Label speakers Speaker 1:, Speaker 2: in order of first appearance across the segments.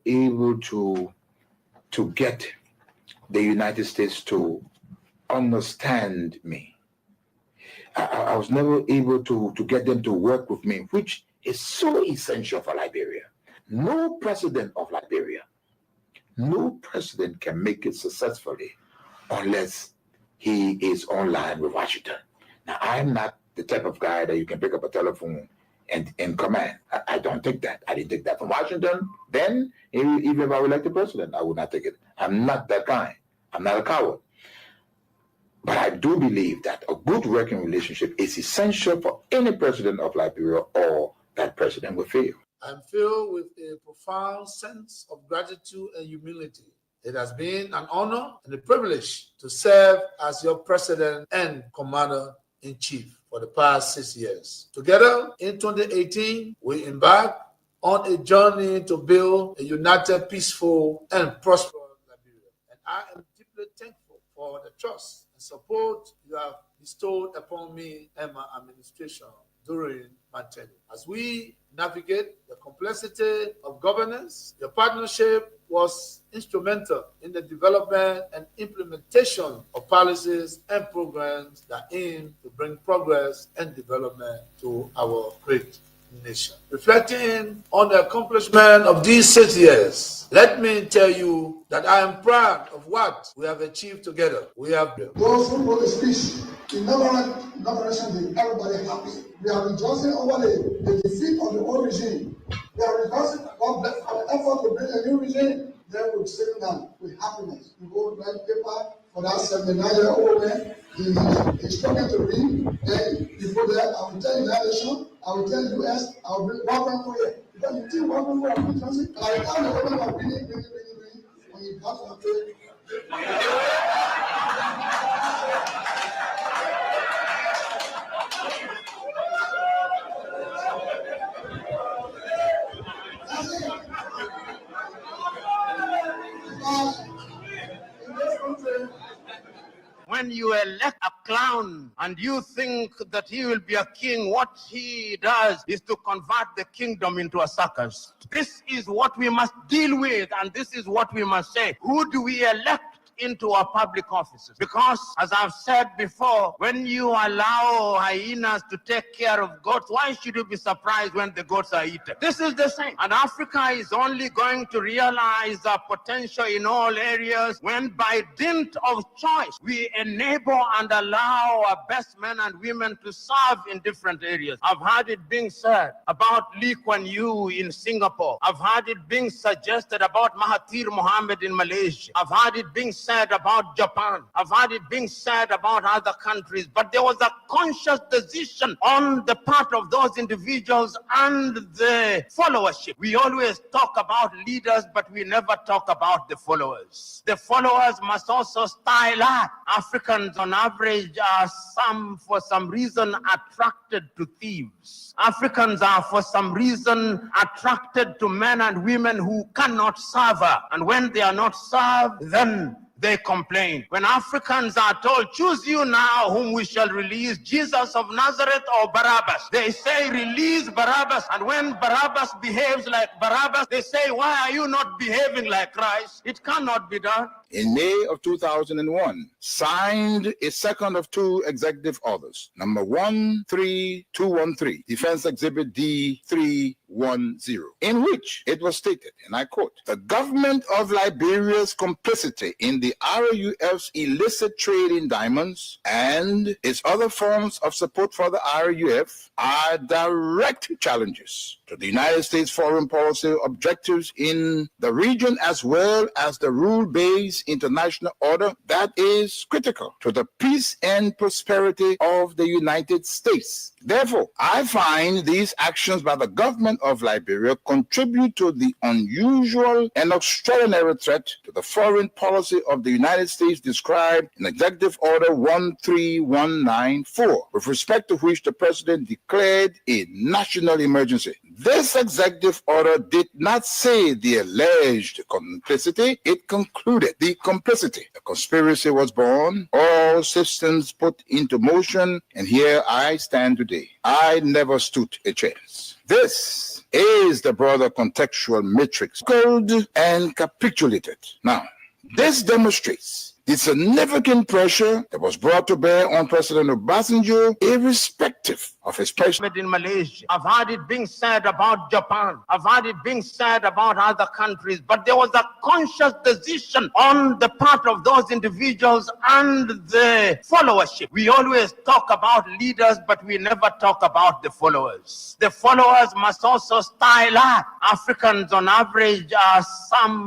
Speaker 1: able to get the United States to understand me. I was never able to get them to work with me, which is so essential for Liberia. No president of Liberia, no president can make it successfully unless he is online with Washington. Now, I'm not the type of guy that you can pick up a telephone and command. I don't take that. I didn't take that from Washington. Then, even if I were elected president, I would not take it. I'm not that kind. I'm not a coward. But I do believe that a good working relationship is essential for any president of Liberia, or that president will fail.
Speaker 2: I'm filled with a profound sense of gratitude and humility. It has been an honor and a privilege to serve as your president and commander-in-chief for the past 6 years. Together, in 2018, we embarked on a journey to build a united, peaceful, and prosperous Liberia. And I am deeply thankful for the trust and support you have bestowed upon me and my administration during my tenure. As we navigate the complexity of governance, your partnership was instrumental in the development and implementation of policies and programs that aim to bring progress and development to our great nation. Reflecting on the accomplishment of these 6 years, let me tell you that I am proud of what we have achieved together. We have
Speaker 3: those who wrote the speech inauguration, everybody happy. We are rejoicing over the defeat of the old regime. We are rejoicing about our effort to bring a new regime. Then we're sitting down with happiness. You go write paper for that 79-year-old man. He's struggling to read. Then you go there, I will tell United Nations, I will tell US, I will bring one for you. Because you think one for you, transit. I will tell the woman of reading, when you pass on pay.
Speaker 4: When you elect a clown and you think that he will be a king, what he does is to convert the kingdom into a circus. This is what we must deal with, and this is what we must say. Who do we elect into our public offices? Because, as I've said before, when you allow hyenas to take care of goats, why should you be surprised when the goats are eaten? This is the same. And Africa is only going to realize our potential in all areas when, by dint of choice, we enable and allow our best men and women to serve in different areas. I've heard it being said about Lee Kuan Yew in Singapore. I've heard it being suggested about Mahathir Mohamad in Malaysia. I've heard it being said about Japan. I've heard it being said about other countries, but there was a conscious decision on the part of those individuals and the followership. We always talk about leaders, but we never talk about the followers. The followers must also style up. Africans on average are for some reason attracted to thieves. Africans are for some reason attracted to men and women who cannot serve her. And when they are not served, then they complain. When Africans are told, choose you now whom we shall release, Jesus of Nazareth or Barabbas, they say, release Barabbas. And when Barabbas behaves like Barabbas, they say, why are you not behaving like Christ? It cannot be done.
Speaker 1: In May of 2001, signed a second of two executive orders, number 13213, Defense Exhibit D310, in which it was stated, and I quote, the government of Liberia's complicity in the RUF's illicit trade in diamonds and its other forms of support for the RUF are direct challenges to the United States foreign policy objectives in the region, as well as the rule-based international order that is critical to the peace and prosperity of the United States. Therefore, I find these actions by the government of Liberia contribute to the unusual and extraordinary threat to the foreign policy of the United States described in Executive Order 13194, with respect to which the President declared a national emergency. This executive order did not say the alleged complicity, it concluded the complicity. The conspiracy was born, all systems put into motion, and here I stand today. I never stood a chance. This is the broader contextual matrix called and capitulated. Now, this demonstrates the significant pressure that was brought to bear on President Obasanjo, irrespective of his personal.
Speaker 4: In Malaysia, I've heard it being said about Japan, I've heard it being said about other countries, but there was a conscious decision on the part of those individuals and the followership. We always talk about leaders, but we never talk about the followers. The followers must also style up. Africans on average are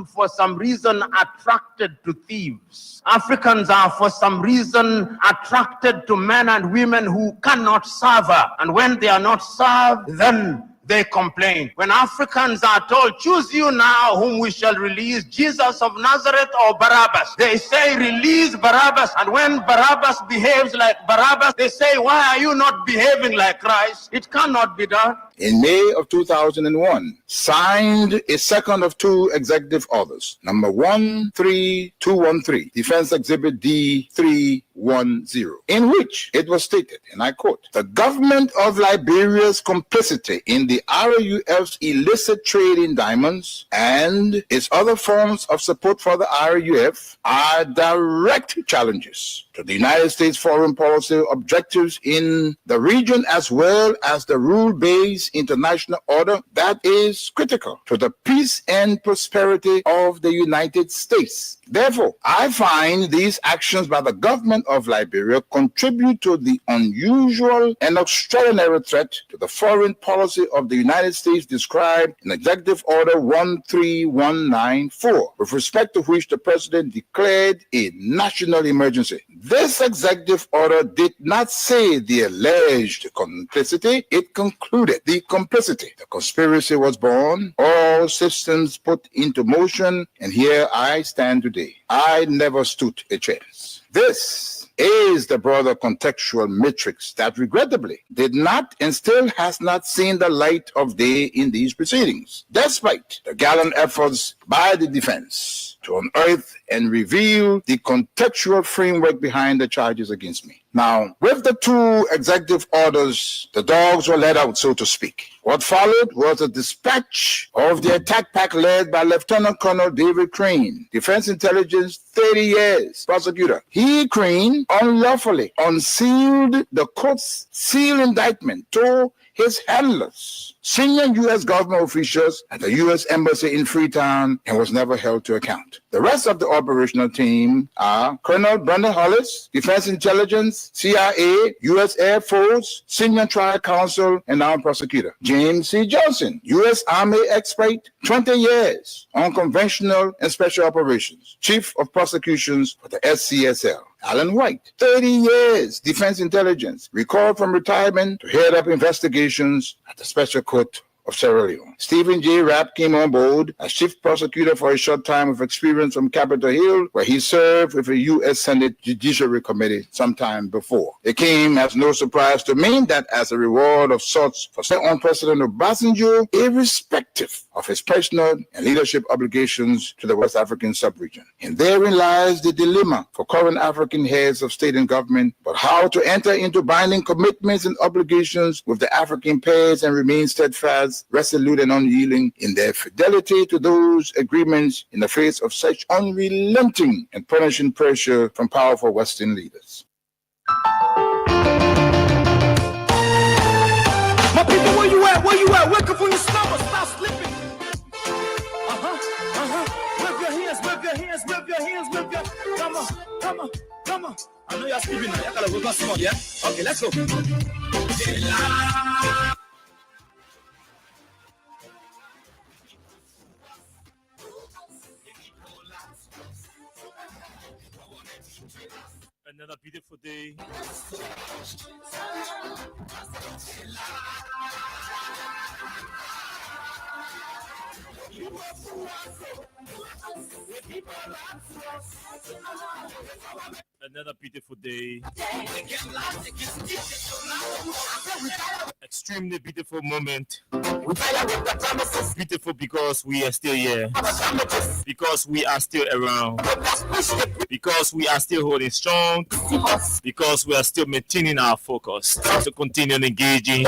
Speaker 4: for some reason attracted to thieves. Africans are for some reason attracted to men and women who cannot serve her. And when they are not served, then they complain. When Africans are told, choose you now whom we shall release, Jesus of Nazareth or Barabbas, they say, release Barabbas. And when Barabbas behaves like Barabbas, they say, why are you not behaving like Christ? It cannot be done.
Speaker 1: In May of 2001, signed a second of two executive orders, number 13213, Defense Exhibit D310, in which it was stated, and I quote, the government of Liberia's complicity in the RUF's illicit trade in diamonds and its other forms of support for the RUF are direct challenges to the United States foreign policy objectives in the region, as well as the rule-based international order that is critical to the peace and prosperity of the United States. Therefore, I find these actions by the government of Liberia contribute to the unusual and extraordinary threat to the foreign policy of the United States described in Executive Order 13194, with respect to which the President declared a national emergency. This executive order did not say the alleged complicity, it concluded the complicity. The conspiracy was born, all systems put into motion, and here I stand today. I never stood a chance. This is the broader contextual matrix that regrettably did not and still has not seen the light of day in these proceedings, despite the gallant efforts by the defense to unearth and reveal the contextual framework behind the charges against me. Now, with the two executive orders, the dogs were let out, so to speak. What followed was a dispatch of the attack pack led by Lieutenant Colonel David Crane, Defense Intelligence, 30 years, prosecutor. He, Crane, unlawfully unsealed the court's sealed indictment to his handlers, senior U.S. government officials at the U.S. Embassy in Freetown, and was never held to account. The rest of the operational team are Colonel Brandon Hollis, Defense Intelligence, CIA, U.S. Air Force, Senior Trial Counsel, and now prosecutor. James C. Johnson, U.S. Army expert, 20 years, unconventional and special operations, Chief of Prosecutions for the SCSL. Alan White, 30 years, Defense Intelligence, recalled from retirement to head up investigations at the Special Court of Sierra Leone. Stephen J. Rapp came on board as chief prosecutor for a short time with experience from Capitol Hill, where he served with the U.S. Senate Judiciary Committee sometime before. It came as no surprise to me that as a reward of sorts for on President Obasanjo, irrespective of his personal and leadership obligations to the West African sub-region. And therein lies the dilemma for current African heads of state and government, but how to enter into binding commitments and obligations with the African pairs and remain steadfast, resolute, and unyielding in their fidelity to those agreements in the face of such unrelenting and punishing pressure from powerful Western leaders.
Speaker 5: My people, where you at? Where you at? Wake up on your stomach, stop slipping. Wave your hands, wave your hands, wave your hands, wave your. Come on, come on, come on. I know y'all sleeping now. Y'all gotta wake up some more, yeah? Okay, let's go. Another beautiful day. Another beautiful day. Extremely beautiful moment. Beautiful because we are still here. Because we are still around. Because we are still holding strong. Because we are still maintaining our focus to continue engaging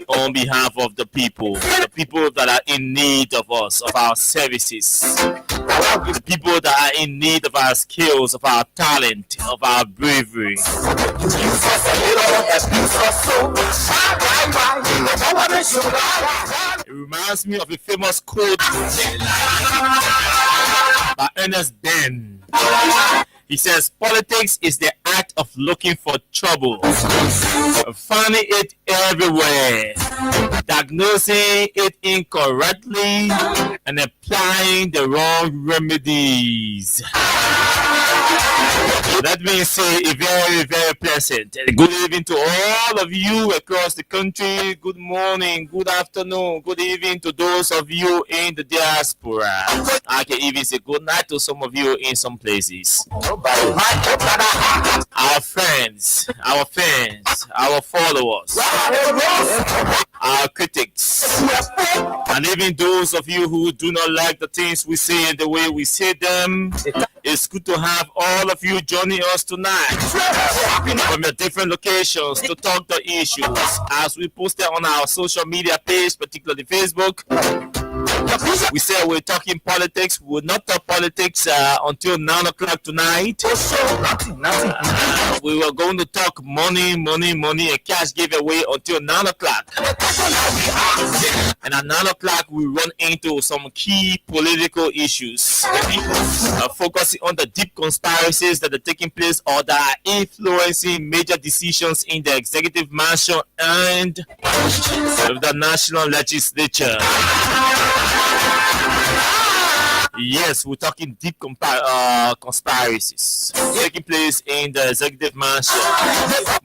Speaker 5: on behalf of the people that are in need of us, of our services, the people that are in need of our skills, of our talent, of our bravery. It reminds me of a famous quote by Ernest Ben. He says, politics is the act of looking for trouble, finding it everywhere, diagnosing it incorrectly, and applying the wrong remedies. That means say a very, very pleasant good evening to all of you across the country. Good morning, good afternoon, good evening to those of you in the diaspora. I can even say good night to some of you in some places. Our friends, our fans, our followers, our critics, and even those of you who do not like the things we say and the way we say them. It's good to have all of you joining us tonight from your different locations to talk the issues. As we posted on our social media page, particularly Facebook, we said we're talking politics. We will not talk politics until 9 o'clock tonight. We were going to talk money, and cash giveaway until 9 o'clock. And at 9 o'clock, we run into some key political issues, focusing on the deep conspiracies that are taking place or that are influencing major decisions in the executive mansion and the national legislature. Yes, we're talking deep conspiracies taking place in the executive mansion.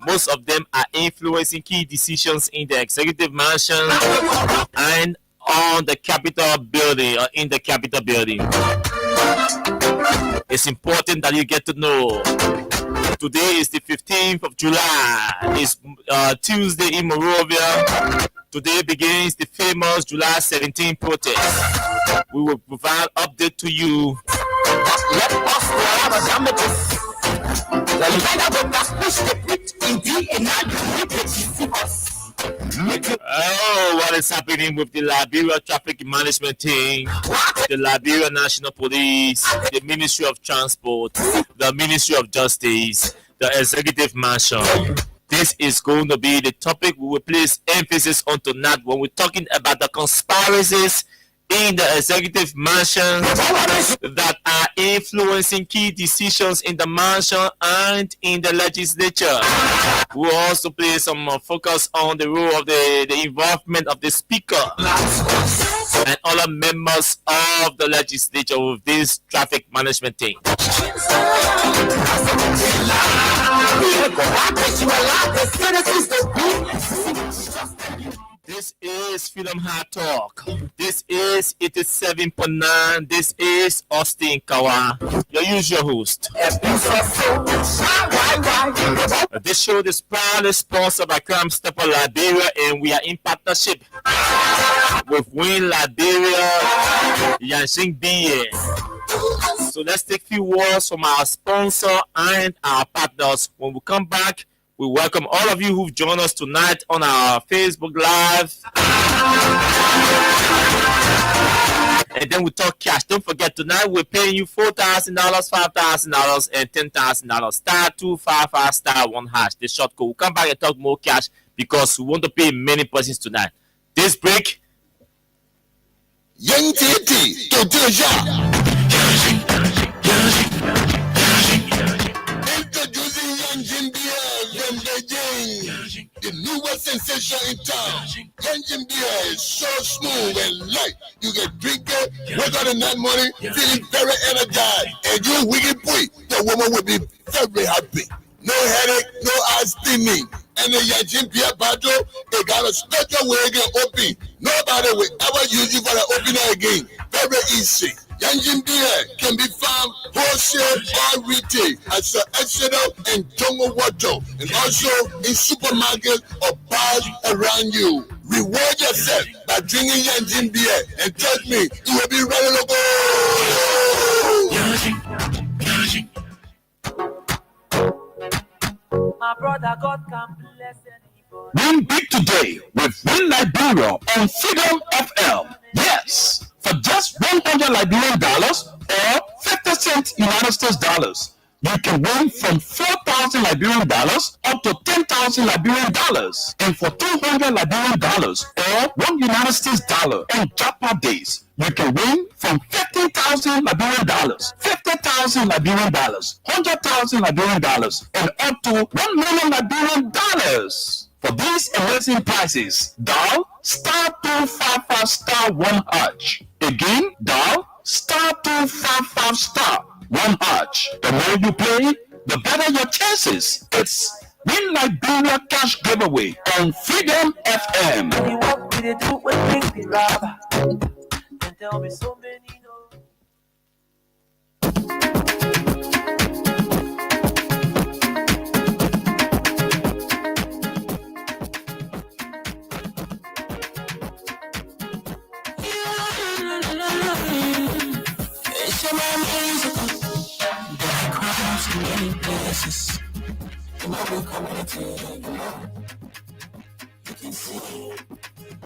Speaker 5: Most of them are influencing key decisions in the executive mansion and on the Capitol building or in the Capitol building. It's important that you get to know. Today is the 15th of July. It's Tuesday in Monrovia. Today begins the famous July 17 protest. We will provide update to you. Oh, what is happening with the Liberia Traffic Management Team, the Liberia National Police, the Ministry of Transport, the Ministry of Justice, the Executive Mansion? This is going to be the topic we will place emphasis on tonight when we're talking about the conspiracies in the executive mansion that are influencing key decisions in the mansion and in the legislature. We will also place some focus on the role of the involvement of the speaker and other members of the legislature with this traffic management team. This is Freedom Hard Talk. This is 87.9. This is Austin Kawa, your usual host. This show is proudly sponsored by Crime Stopper Liberia, and we are in partnership with Win Liberia, Yanxing BA. So let's take a few words from our sponsor and our partners. When we come back, we welcome all of you who've joined us tonight on our Facebook Live. And then we talk cash. Don't forget, tonight we're paying you $4,000, $5,000, and $10,000. *255*1#. The short code. We'll come back and talk more cash because we want to pay many persons tonight. This break.
Speaker 6: Introducing Yanjin Beer from Beijing, the newest sensation in town. Yanjin Beer is so smooth and light. You can drink it, wake up in that morning, feeling very energized. And you wicked boy, the woman will be very happy. No headache, no eye steaming. And the Yanjin Beer bottle, they got a special way again open. Nobody will ever use you for an opener again. Very easy. Yanjin beer can be found wholesale or retail at Sir Exeter and Tongo Water, and also in supermarkets or bars around you. Reward yourself by drinking Yanjin beer, and trust me, you will be ready to go.
Speaker 7: My brother, God can bless anybody.
Speaker 1: Win big today with Win Liberia on Freedom FM. Yes, for just $100 Liberian dollars or 50 cents United States dollars, you can win from 4,000 Liberian dollars up to 10,000 Liberian dollars. And for $200 Liberian dollars or $1 United States dollar on jackpot days, you can win from 15,000 Liberian dollars, 50,000 Liberian dollars, 100,000 Liberian dollars, and up to 1 million Liberian dollars. For these amazing prizes, dial *255*1#. Again, dial *255*1#. The more you play, the better your chances. It's Win Liberia Cash Giveaway on Freedom FM.
Speaker 7: You want me to do what make me robber? And tell me so many no.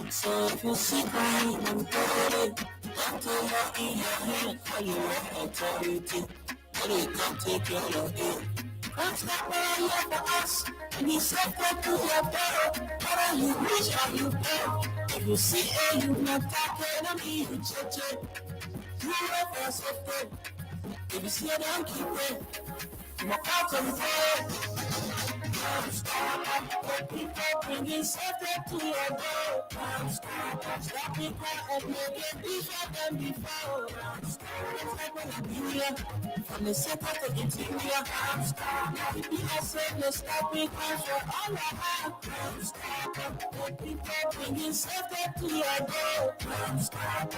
Speaker 8: So if you see crying and dirty, don't tell her in your hand how you want authority. When you come take your head. God's not there yet for us, and He said that to your bed. Whether you wish or you fail, if you see her, you not talking to me, you judge it. You ever accepted. If you see her, don't keep it. You walk out of the bed. Stop people bringing safety to your door. Stop people and make it different than before. From the center to interior. People are saying let's stop people for all of us. People bringing safety to your door. Stop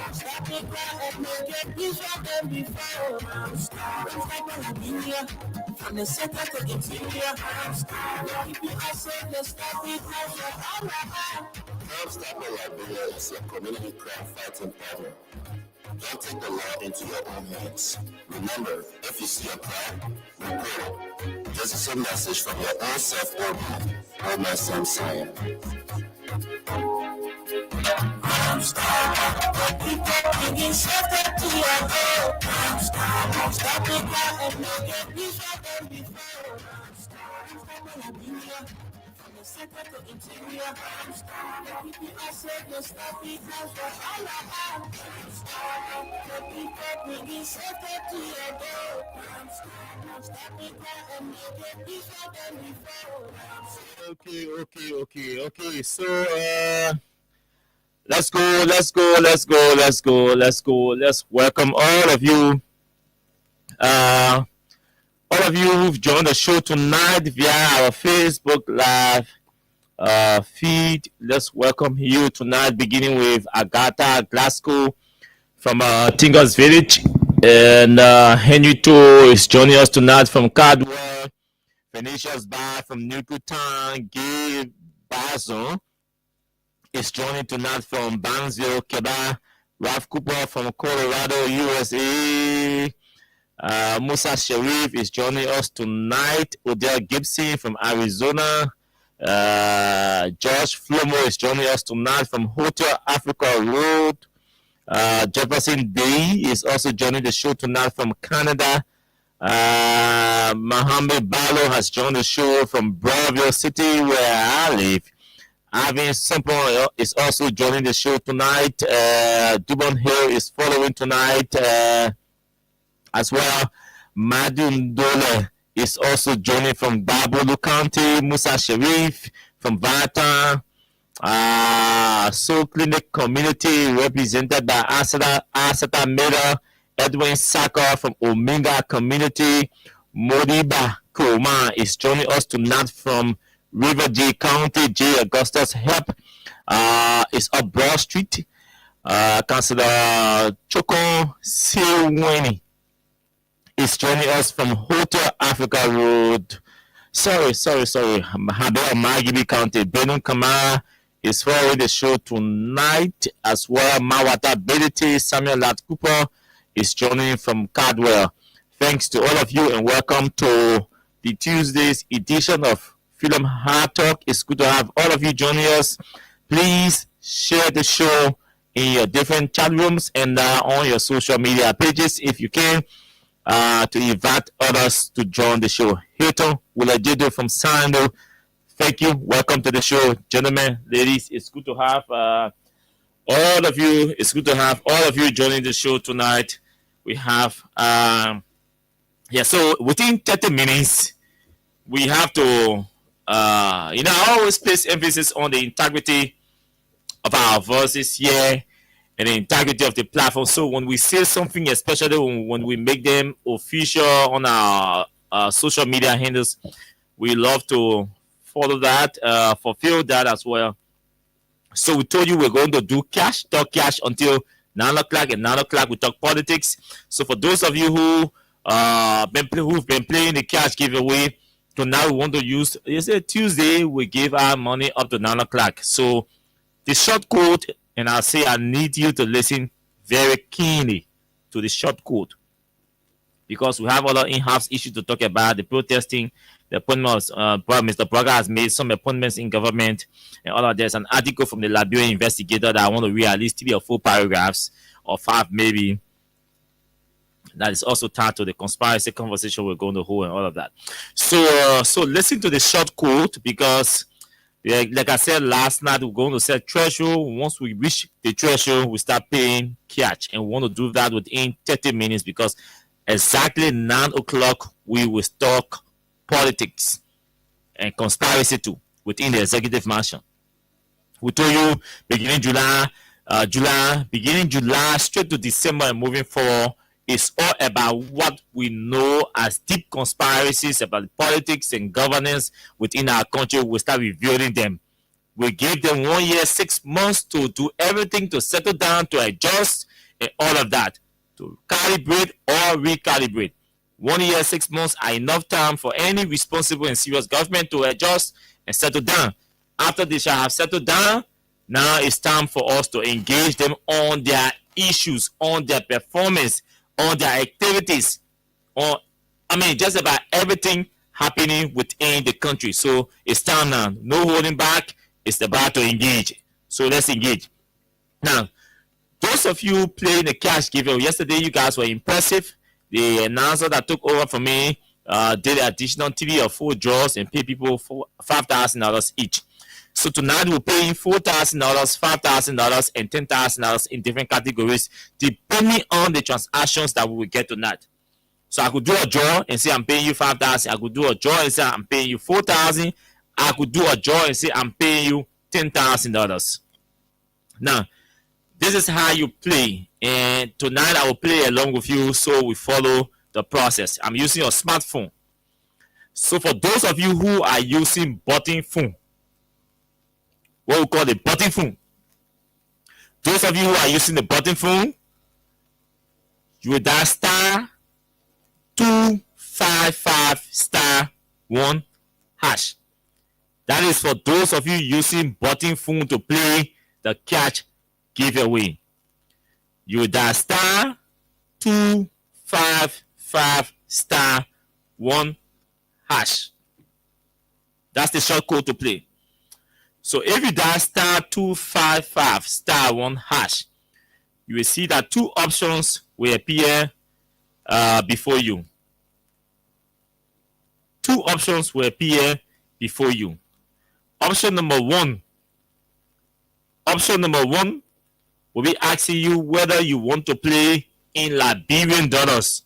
Speaker 8: people and make it different than before. From the center to interior. People are saying let's stop it for all of us.
Speaker 6: Crime Stopper Liberia is your community crime fighting partner. Don't take the law into your own hands. Remember, if you see a crime, report it. This is a message from your own self or me, Omar Samsaya.
Speaker 8: Crime Stopper, people bringing safety to your door. Crime Stopper, stop it now and make it different than before. From the center to interior, people are saying let's stop it now for all of us. People bringing safety to your door. Stop it now and make it different than before.
Speaker 5: Okay. So let's welcome all of you. All of you who've joined the show tonight via our Facebook Live feed. Let's welcome you tonight, beginning with Agatha Glasgow from Tingers Village. And Henrito is joining us tonight from Cardwell. Phoenicia's Bar from Newtown. Gabe Bazon is joining tonight from Banksville, Quebec. Ralph Cooper from Colorado, USA. Musa Sharif is joining us tonight. Odell Gibson from Arizona. Josh Flomo is joining us tonight from Hotel Africa Road. Jefferson Day is also joining the show tonight from Canada. Mohammed Balo has joined the show from Broadville City, where I live. Ivan Simple is also joining the show tonight. Dubon Hill is following tonight as well. Madun Dole is also joining from Babulu County. Musa Sharif from Vata. Soul Clinic Community represented by Asata Miller. Edwin Saka from Omega Community. Modiba Kroma is joining us tonight from River J County. J Augustus Help is up Broad Street. Councillor Choko Siwini is joining us from Hotel Africa Road. Sorry. Habel Magibi County. Benum Kamara is following the show tonight as well. Mawata Bediti Samuel Lat Cooper is joining from Cardwell. Thanks to all of you and welcome to the Tuesday's edition of Film Hard Talk. It's good to have all of you joining us. Please share the show in your different chat rooms and on your social media pages if you can, to invite others to join the show. Hilton Wulajedo from Sando, thank you. Welcome to the show, gentlemen, ladies. It's good to have all of you. It's good to have all of you joining the show tonight. We have so within 30 minutes, we have to I always place emphasis on the integrity of our voices here and the integrity of the platform. So when we say something, especially when we make them official on our social media handles, we love to follow that, fulfill that as well. So we told you we're going to do talk cash until 9 o'clock. At 9 o'clock, we talk politics. So for those of you who've been playing the cash giveaway, so now we want to use, Tuesday, we give our money up to 9 o'clock. So the short code, and I'll say I need you to listen very keenly to the short code, because we have other in-house issues to talk about, the protesting, the appointments. Mr. Braga has made some appointments in government, and all of there's an article from the Liberian investigator that I want to read at least 3 or 4 paragraphs, or 5 maybe, that is also tied to the conspiracy conversation we're going to hold and all of that. So listen to the short quote, because like I said last night, we're going to set threshold. Once we reach the threshold, we start paying catch, and we want to do that within 30 minutes, because exactly 9 o'clock we will talk politics and conspiracy too within the executive mansion. We told you beginning July straight to December and moving forward, it's all about what we know as deep conspiracies about politics and governance within our country. We start revealing them. We gave them 1 year, 6 months to do everything, to settle down, to adjust, and all of that, to calibrate or recalibrate. 1 year, 6 months are enough time for any responsible and serious government to adjust and settle down. After they shall have settled down, now it's time for us to engage them on their issues, on their performance, on their activities, just about everything happening within the country. So it's time now. No holding back. It's about to engage. So let's engage. Now, those of you playing the cash giveaway, yesterday you guys were impressive. The announcer that took over for me did additional 3 or 4 draws and paid people for $5,000 each. So tonight we're paying $4,000, $5,000, and $10,000 in different categories, depending on the transactions that we will get tonight. So I could do a draw and say I'm paying you $5,000. I could do a draw and say I'm paying you $4,000. I could do a draw and say I'm paying you $10,000. Now, this is how you play, and tonight I will play along with you, so we follow the process. I'm using your smartphone. So for those of you who are using button phone, what we call the button phone, those of you who are using the button phone, you will dial *255*1#. That is for those of you using button phone to play the catch giveaway. You will dial *255*1#. That's the short code to play. So if you dial *255*1#, you will see that 2 options will appear before you. 2 options will appear before you. Option number one will be asking you whether you want to play in Liberian dollars.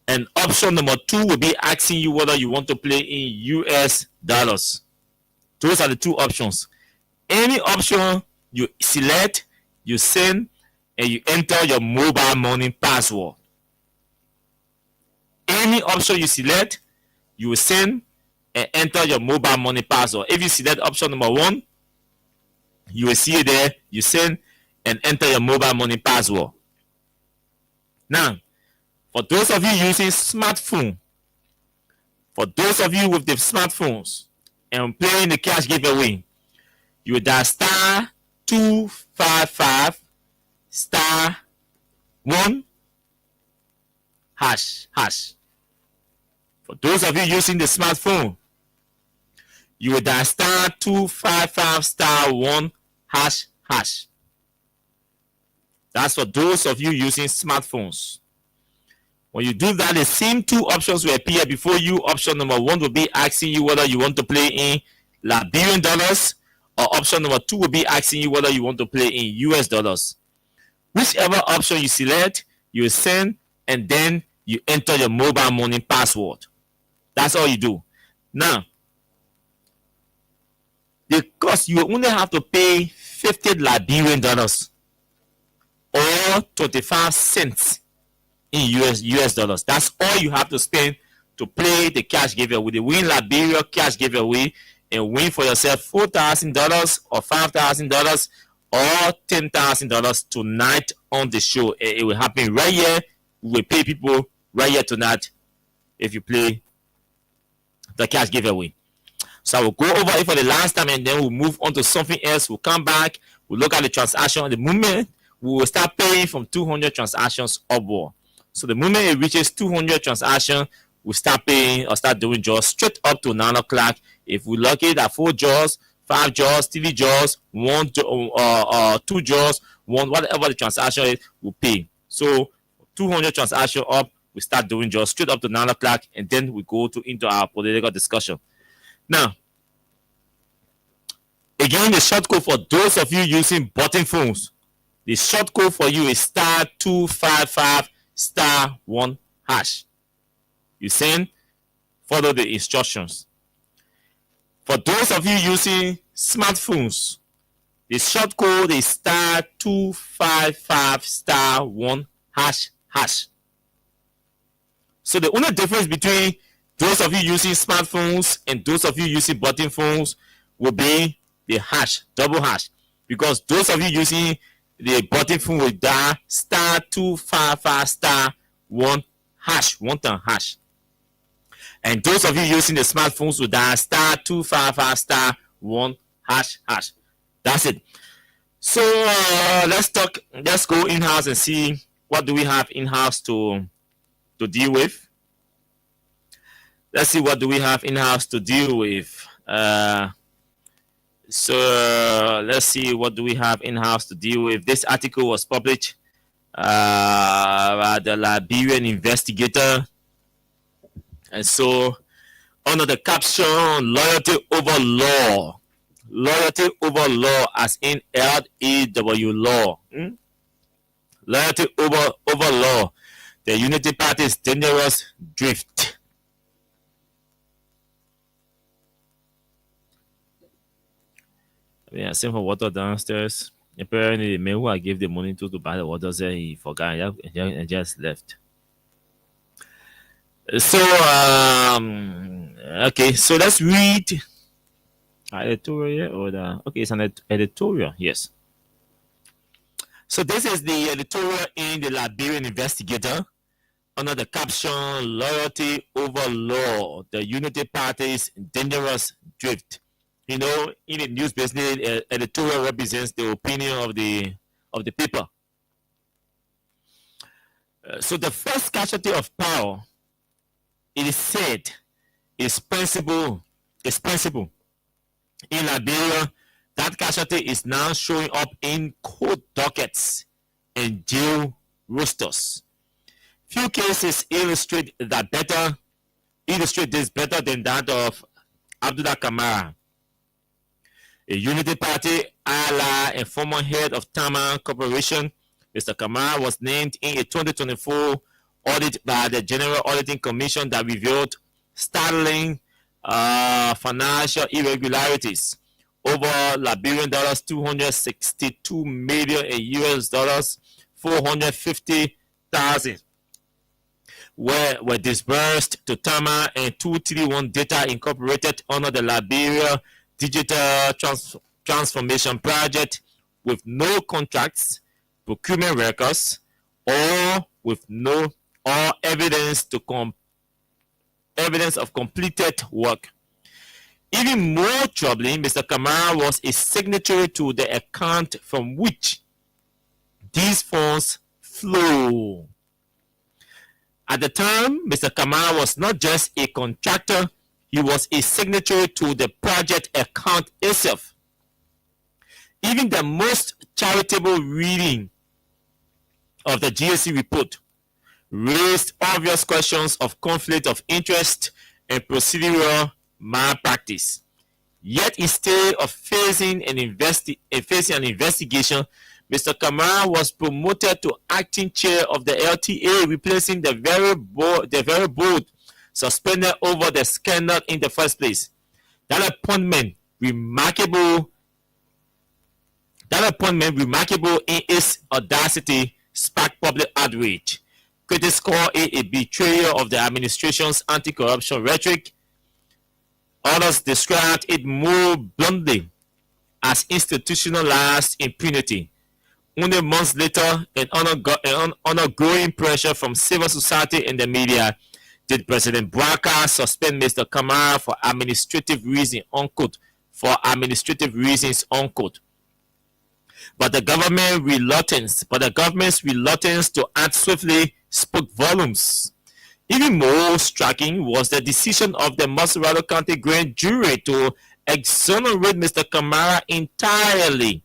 Speaker 5: And option number 2 will be asking you whether you want to play in US dollars. Those are the 2 options. Any option you select, you send, and you enter your mobile money password. Any option you select, you will send and enter your mobile money password. If you select option number 1, you will see it there. You send and enter your mobile money password. Now, for those of you using smartphone, for those of you with the smartphones and playing the cash giveaway, you will dial star 255 star 1 hash hash. For those of you using the smartphone, you will dial star 255 star 1 hash hash. That's for those of you using smartphones. When you do that, the same two options will appear before you. Option number 1 will be asking you whether you want to play in Liberian dollars, or option number 2 will be asking you whether you want to play in US dollars. Whichever option you select, you send, and then you enter your mobile money password. That's all you do. Now, the cost, you only have to pay 50 Liberian dollars or 25 cents in US dollars. That's all you have to spend to play the cash giveaway, with the Win Liberia cash giveaway, and win for yourself $4,000 or $5,000 or $10,000 tonight on the show. It will happen right here. We will pay people right here tonight if you play the cash giveaway. So I will go over it for the last time, and then we'll move on to something else. We'll come back, we'll look at the transaction. At the moment, we will start paying from 200 transactions upward. So the moment it reaches 200 transactions, we'll start paying or start doing jaws straight up to 9 o'clock. If we lock it at 4 jaws, 5 jaws, 3 jaws, 2 jaws, 1, whatever the transaction is, we'll pay. So 200 transactions up, we start doing jaws straight up to 9 o'clock, and then we go into our political discussion. Now, again, the short code for those of you using button phones, the short code for you is star 255 star 1 hash. You send, follow the instructions. For those of you using smartphones, the short code is star 255 star 1 hash hash. So the only difference between those of you using smartphones and those of you using button phones will be the hash, double hash. Because those of you using the button phone will dial star 255 star 1 hash, 1 time hash. And those of you using the smartphones will dial star 255 star 1 hash hash. That's it. So let's go in-house and see what do we have in-house to deal with. Let's see what do we have in-house to deal with. So let's see what do we have in-house to deal with. This article was published by the Liberian Investigator. And so under the caption, loyalty over law. Loyalty over law, as in LAW law. Loyalty over law. The Unity Party's dangerous drift. Yeah, same for water downstairs. Apparently, the man who I gave the money to buy the water said he forgot and just left. So, okay, so let's read editorial okay, it's an editorial, yes. So this is the editorial in the Liberian Investigator under the caption, loyalty over law, the Unity Party's dangerous drift. You know, in the news business, editorial represents the opinion of the paper. So the first casualty of power, it is said, is principle. In Liberia, that casualty is now showing up in court dockets and jail rosters. Few cases illustrate this better than that of Abdullah Kamara, a Unity Party ally and former head of Tama Corporation. Mr. Kamara was named in a 2024 audit by the General Auditing Commission that revealed startling financial irregularities over Liberian dollars 262 million and US dollars 450,000 were disbursed to Tama and 231 Data Incorporated under the Liberia Digital Transformation Project with no contracts, procurement records, or with no or evidence of completed work. Even more troubling, Mr. Kamara was a signatory to the account from which these funds flow. At the time, Mr. Kamara was not just a contractor, he was a signatory to the project account itself. Even the most charitable reading of the GSC report raised obvious questions of conflict of interest and procedural malpractice. Yet instead of facing an investigation, Mr. Kamara was promoted to acting chair of the LTA, replacing the very board suspended over the scandal in the first place. That appointment, remarkable in its audacity, sparked public outrage. Critics call it a betrayal of the administration's anti-corruption rhetoric. Others described it more bluntly as institutionalized impunity. Only months later, undergoing pressure from civil society and the media, did President Boubacar suspend Mr. Kamara for administrative reasons, unquote, But the government's reluctance to act swiftly spoke volumes. Even more striking was the decision of the Montserrado County Grand Jury to exonerate Mr. Kamara entirely.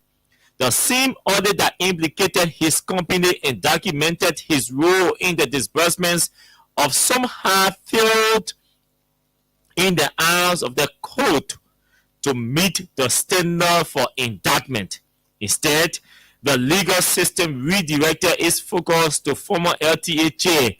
Speaker 5: The same audit that implicated his company and documented his role in the disbursements of somehow failed in the eyes of the court to meet the standard for indictment. Instead, the legal system redirected its focus to former LTA chair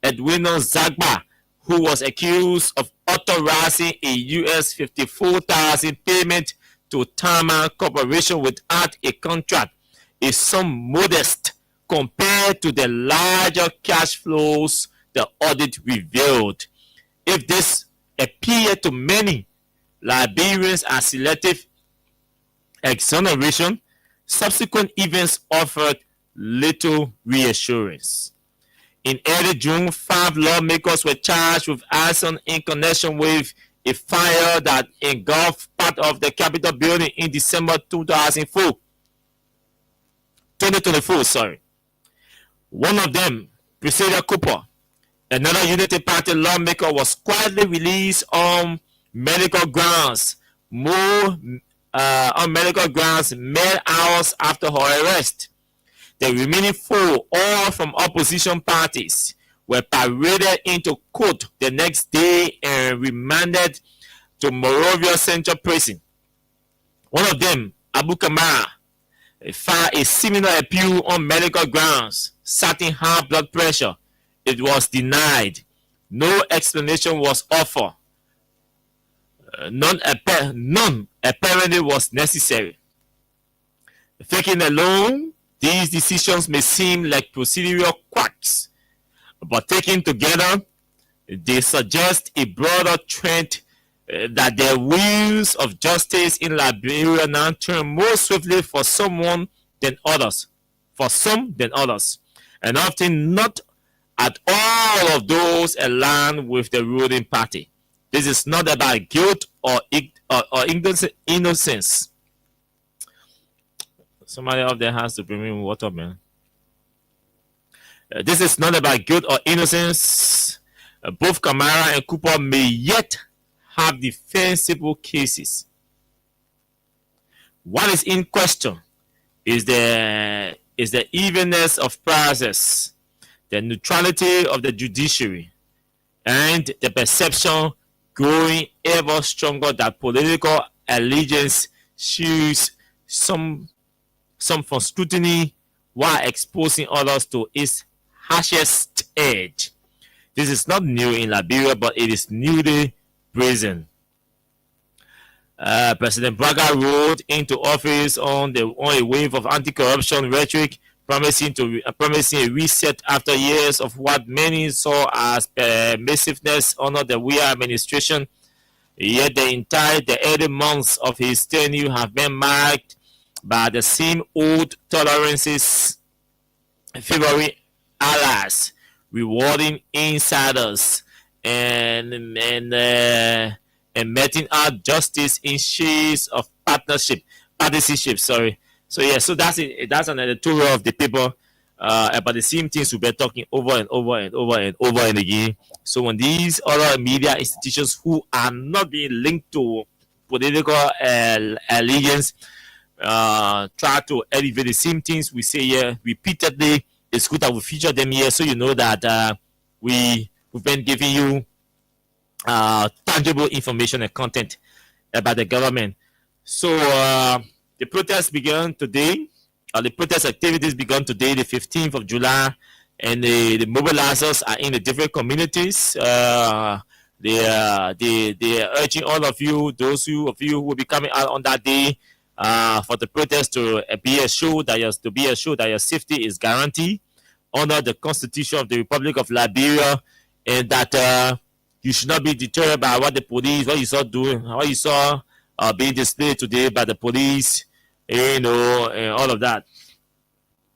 Speaker 5: Edwino Zagba, who was accused of authorizing a US $54,000 payment to Tama Corporation without a contract, a sum modest compared to the larger cash flows the audit revealed. If this appeared to many Liberians as selective exoneration, subsequent events offered little reassurance. In early June, 5 lawmakers were charged with arson in connection with a fire that engulfed part of the Capitol building in December 2024. One of them, Priscilla Cooper, another Unity Party lawmaker, was quietly released on medical grounds. Mere hours after her arrest. The remaining 4, all from opposition parties, were paraded into court the next day and remanded to Monrovia Central Prison. One of them, Abu Kamara, filed a similar appeal on medical grounds, citing high blood pressure. It was denied. No explanation was offered. None apparently was necessary. Taken alone, these decisions may seem like procedural quacks, but taken together, they suggest a broader trend that the wheels of justice in Liberia now turn more swiftly for some than others, and often not at all of those aligned with the ruling party. This is not about guilt or innocence. Somebody up there has to bring me water, man. This is not about guilt or innocence. Both Kamara and Cooper may yet have defensible cases. What is in question is the evenness of process, the neutrality of the judiciary, and the perception growing ever stronger that political allegiance shields some from scrutiny while exposing others to its harshest edge. This is not new in Liberia, but it is newly brazen. President Braga rode into office on a wave of anti-corruption rhetoric, promising a reset after years of what many saw as permissiveness under the Weah administration. Yet the early months of his tenure have been marked by the same old tolerances favoring allies, rewarding insiders, and meting out justice in shades of partisanship. Sorry. So yeah, so that's it. That's an editorial of the paper about the same things we've been talking over and over and over and over and again. So when these other media institutions who are not being linked to political allegiance try to elevate the same things we say here repeatedly, it's good that we feature them here so you know that we've been giving you tangible information and content about the government. So the protests began today. The protest activities began today, the 15th of July, and the mobilizers are in the different communities. They are urging all of you, those of you who will be coming out on that day, for the protest to be assured that your safety is guaranteed under the Constitution of the Republic of Liberia, and that you should not be deterred by what you saw being displayed today by the police, and all of that.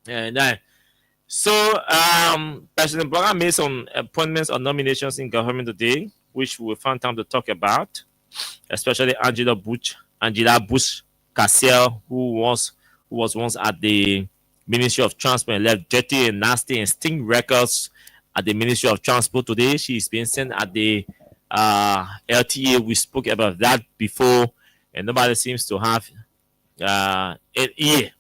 Speaker 5: And so President Bola made some appointments or nominations in government today, which we found time to talk about, especially Angela Bush Cassell, who was once at the Ministry of Transport and left dirty and nasty and stink records at the Ministry of Transport today. She's been sent at the LTA. We spoke about that before, and nobody seems to have it here.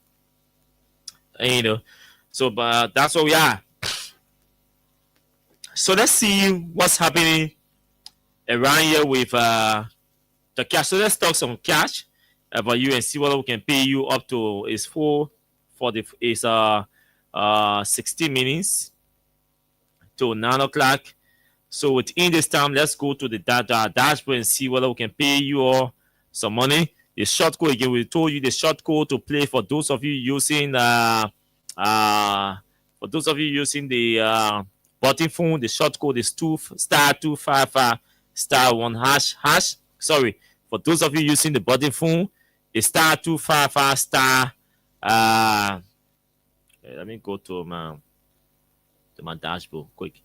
Speaker 5: So but that's where we are. So let's see what's happening around here with the cash. So let's talk some cash about you and see what we can pay you up to. Is 60 minutes to 9 o'clock. So within this time, let's go to the dashboard and see whether we can pay you all some money. The short code again, we told you the short code to play for those of you using the button phone. The short code is *255*1#. Sorry, for those of you using the button phone, it's *255*. Let me go to my dashboard quick.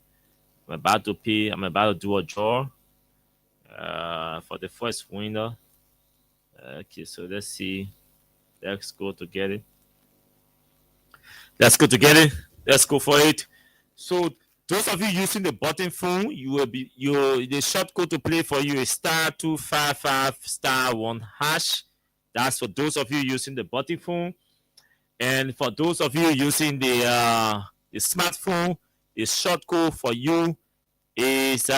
Speaker 5: I'm about to pay. I'm about to do a draw for the first winner. Okay, so let's see. Let's go to get it. Let's go for it. So those of you using the button phone, you will be the short code to play for you is *255*1#. That's for those of you using the button phone. And for those of you using the smartphone, the short code for you is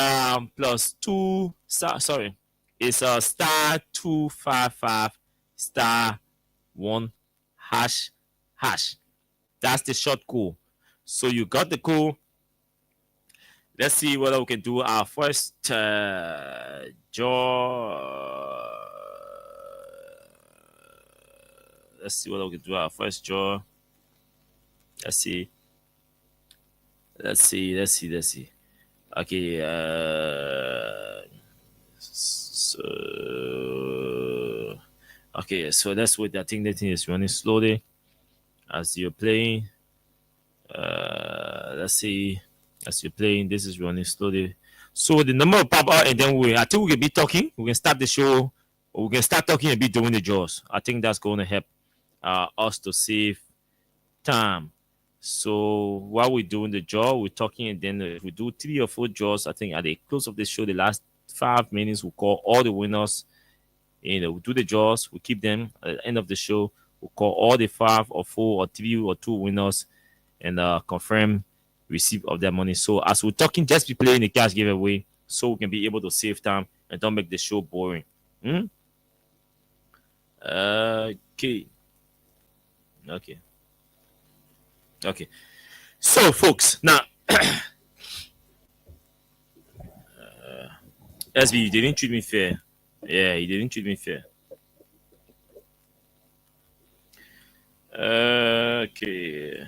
Speaker 5: it's *255*1#. That's the short code. So you got the code. Let's see whether we can do our first draw. Let's see whether we can do our first draw. Let's see. Okay. So that's what I think the thing is running slowly as you're playing. Let's see. As you're playing, this is running slowly. So the number will pop out, and then I think we can be talking. We can start the show. Or we can start talking and be doing the draws. I think that's going to help us to save time. So while we're doing the draw, we're talking, and then if we do 3 or 4 draws, I think at the close of the show, the last 5 minutes, we'll call all the winners. We'll do the draws, we'll keep them. At the end of the show, we'll call all the 5 or 4 or 3 or 2 winners and confirm receipt of their money. So as we're talking, just be playing the cash giveaway so we can be able to save time and don't make the show boring. Okay. So, folks, now SB, you didn't treat me fair. Yeah, you didn't treat me fair. Okay.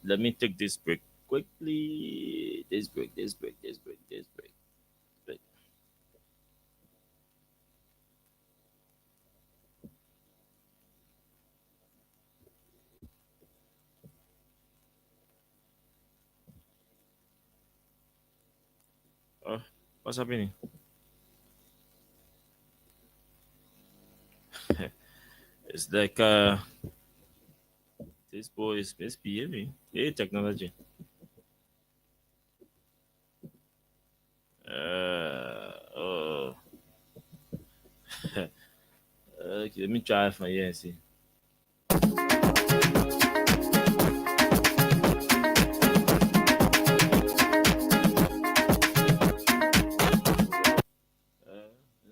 Speaker 5: Let me take this break quickly. This break. What's happening? It's like this boy is misbehaving. Hey, technology. Oh. Okay, let me try it from here and see.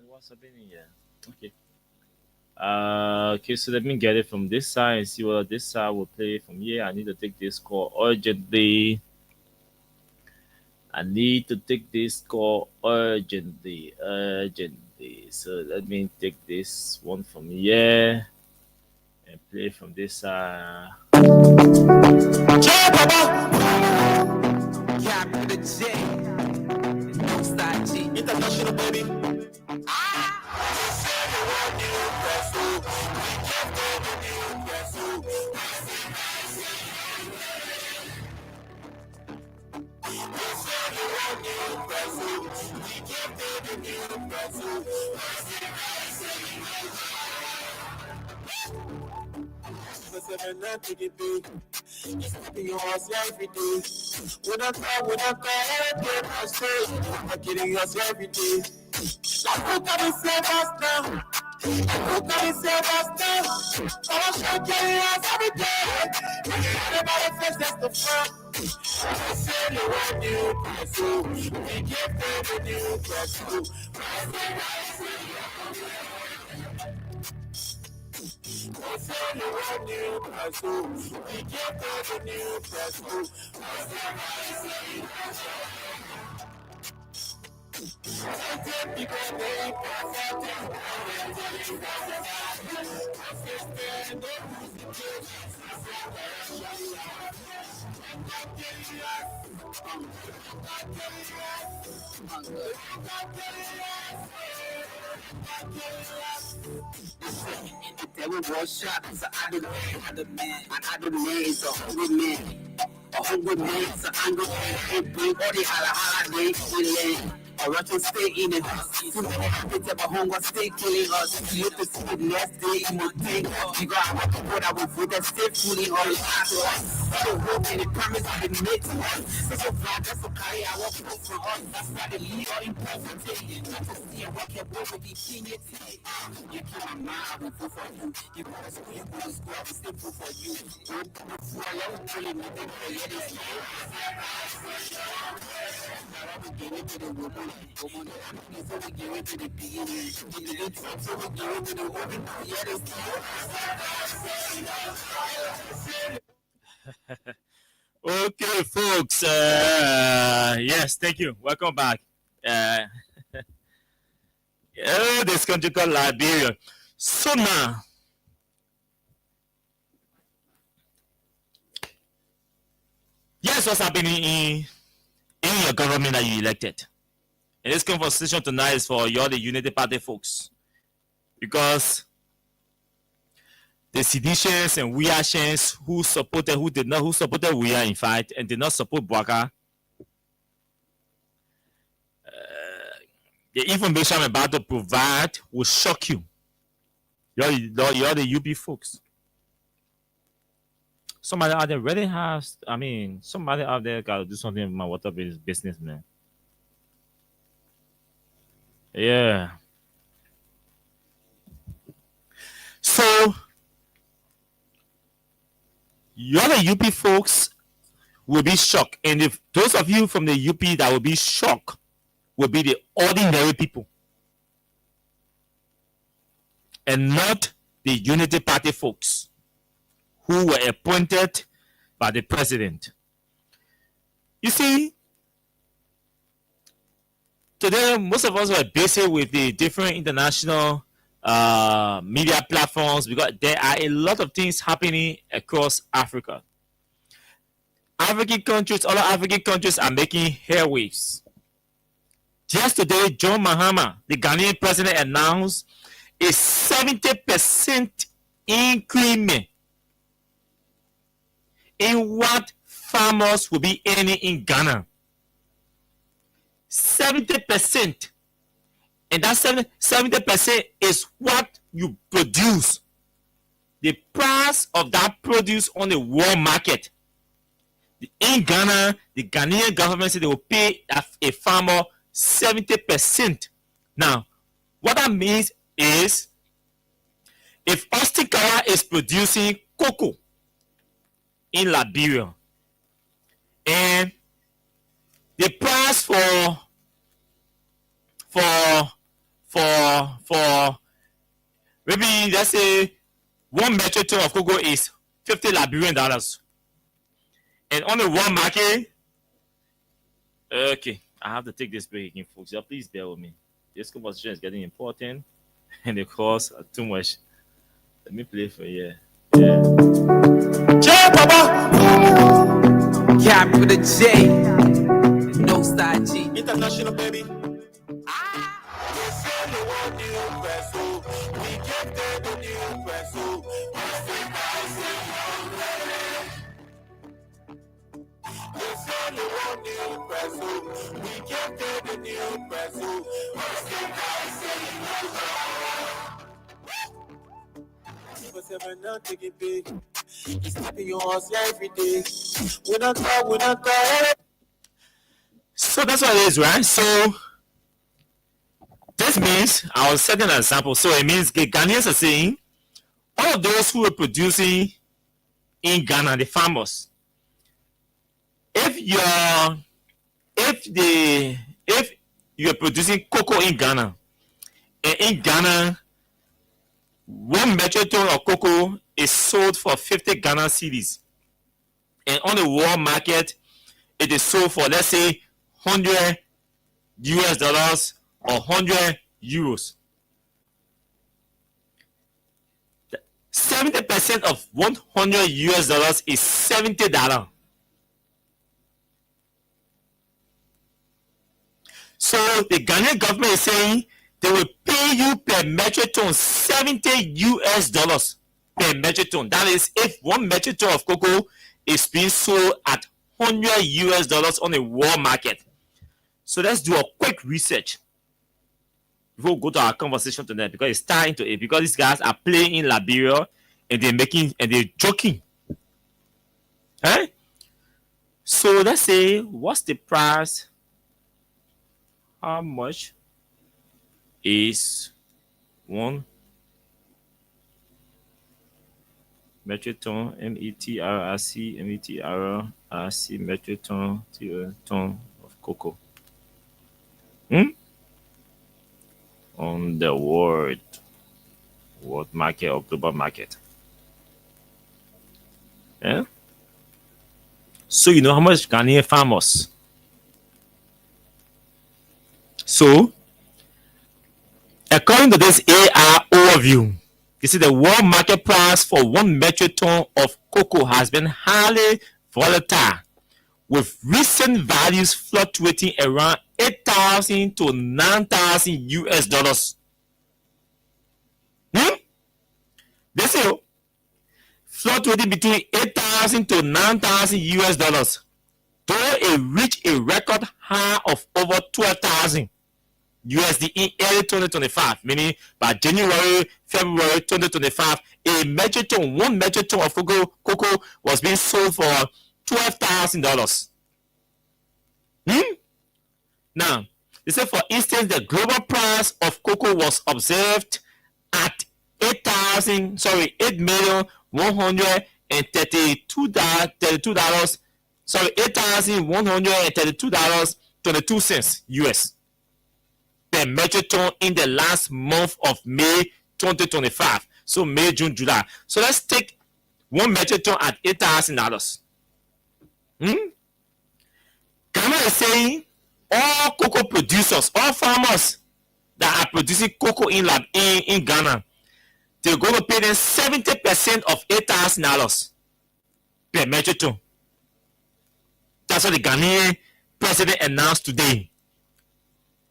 Speaker 5: What's happening here? Okay. Okay, so let me get it from this side and see whether this side will play from here. I need to take this call urgently. Urgently. So let me take this one from here and play from this side.
Speaker 7: International baby. Your house every day. When I call, I say, I'm getting yours every day. Who can we save us now? Who can we save us now? I should get us every day. Everybody says that's the front. I say you want new pencil. We give them a new pencil. I say you want new pencil. We give them a new pencil. There were war shots, so I don't so hungry man, so I'm going to bring all the holla day, a Russian state in it. Too many habits of a hunger state killing us. You have to see it next day in the thing. You got a people that will vote that state fooling all the time to us. So hope and the promise of the mix. It's a flag, that's a carry our vote for us. That's why the lead or important thing. Not to see a rocket boy with the senior team. You keep my mind, I will vote for you. You go to school, I will still vote for you. Don't come to school, I will really make it for you. We get into the woman. Before we get into the beginning, before we get into the woman,
Speaker 5: Okay, folks. Yes, thank you. Welcome back. This country called Liberia. So now, yes, what's happening in your government that you elected? And this conversation tonight is for you all the Unity Party folks. Because the seditionists and Weashans who supported Weah in fact and did not support Bwaka, the information I'm about to provide will shock you. You're the UP folks. Somebody out there really has, somebody out there got to do something with my water business, man. Yeah. So, you all the UP folks will be shocked. And if those of you from the UP that will be shocked will be the ordinary people. And not the Unity Party folks who were appointed by the president. You see, today, most of us were busy with the different international media platforms because there are a lot of things happening across Africa. Other African countries are making airwaves. Just today, John Mahama, the Ghanaian president, announced a 70% increment in what farmers will be earning in Ghana. 70%. And that 70% is what you produce. The price of that produce on the world market. In Ghana, the Ghanaian government said they will pay a farmer 70%. Now, what that means is, if Austin Kara is producing cocoa in Liberia, and the price for maybe, let's say, 1 metric ton of cocoa is 50 Liberian dollars, and on the world market, okay, I have to take this break again, folks. So please bear with me. This conversation is getting important, and the costs are too much. Let me play for you. Yeah. Cheer, Papa!
Speaker 7: Cap with a J. No side G.
Speaker 5: International, baby.
Speaker 8: Now take it big. It's tapping your horse every day. We don't talk.
Speaker 5: So that's what it is, right? So this means, I was setting an example. So it means the Ghanaians are saying, all of those who are producing in Ghana, the farmers, if you're producing cocoa in Ghana, and in Ghana, 1 metric ton of cocoa is sold for 50 Ghana cedis, and on the world market, it is sold for, let's say, $100 or 100 euros. 70% of $100 is $70. So the Ghanaian government is saying they will pay you per metric ton $70 per metric ton. That is, if 1 metric ton of cocoa is being sold at $100 on the world market. So let's do a quick research before we go to our conversation tonight, because it's tied into it. Because these guys are playing in Liberia and they're joking. Right? So let's say, what's the price? How much is 1 metric ton, METRRC metric ton of cocoa on the world market or global market? Yeah. So you know how much Ghanaian farmers. So according to this AR overview, you see the world market price for 1 metric ton of cocoa has been highly volatile, with recent values fluctuating around 8,000 to 9,000 US dollars. This is fluctuating between 8,000 to 9,000 US dollars, though it reached a record high of over 12,000 USD in early 2025, meaning by January, February 2025, a metric ton, 1 metric ton of cocoa was being sold for $12,000. Now, they say, for instance, the global price of cocoa was observed at $8,132.22 US per metric ton in the last month of May 2025. So May, June, July. So let's take 1 metric ton at $8,000. Ghana is saying all cocoa producers, all farmers that are producing cocoa in Ghana, they're going to pay them 70% of $8,000 per metric ton. That's what the Ghanaian president announced today.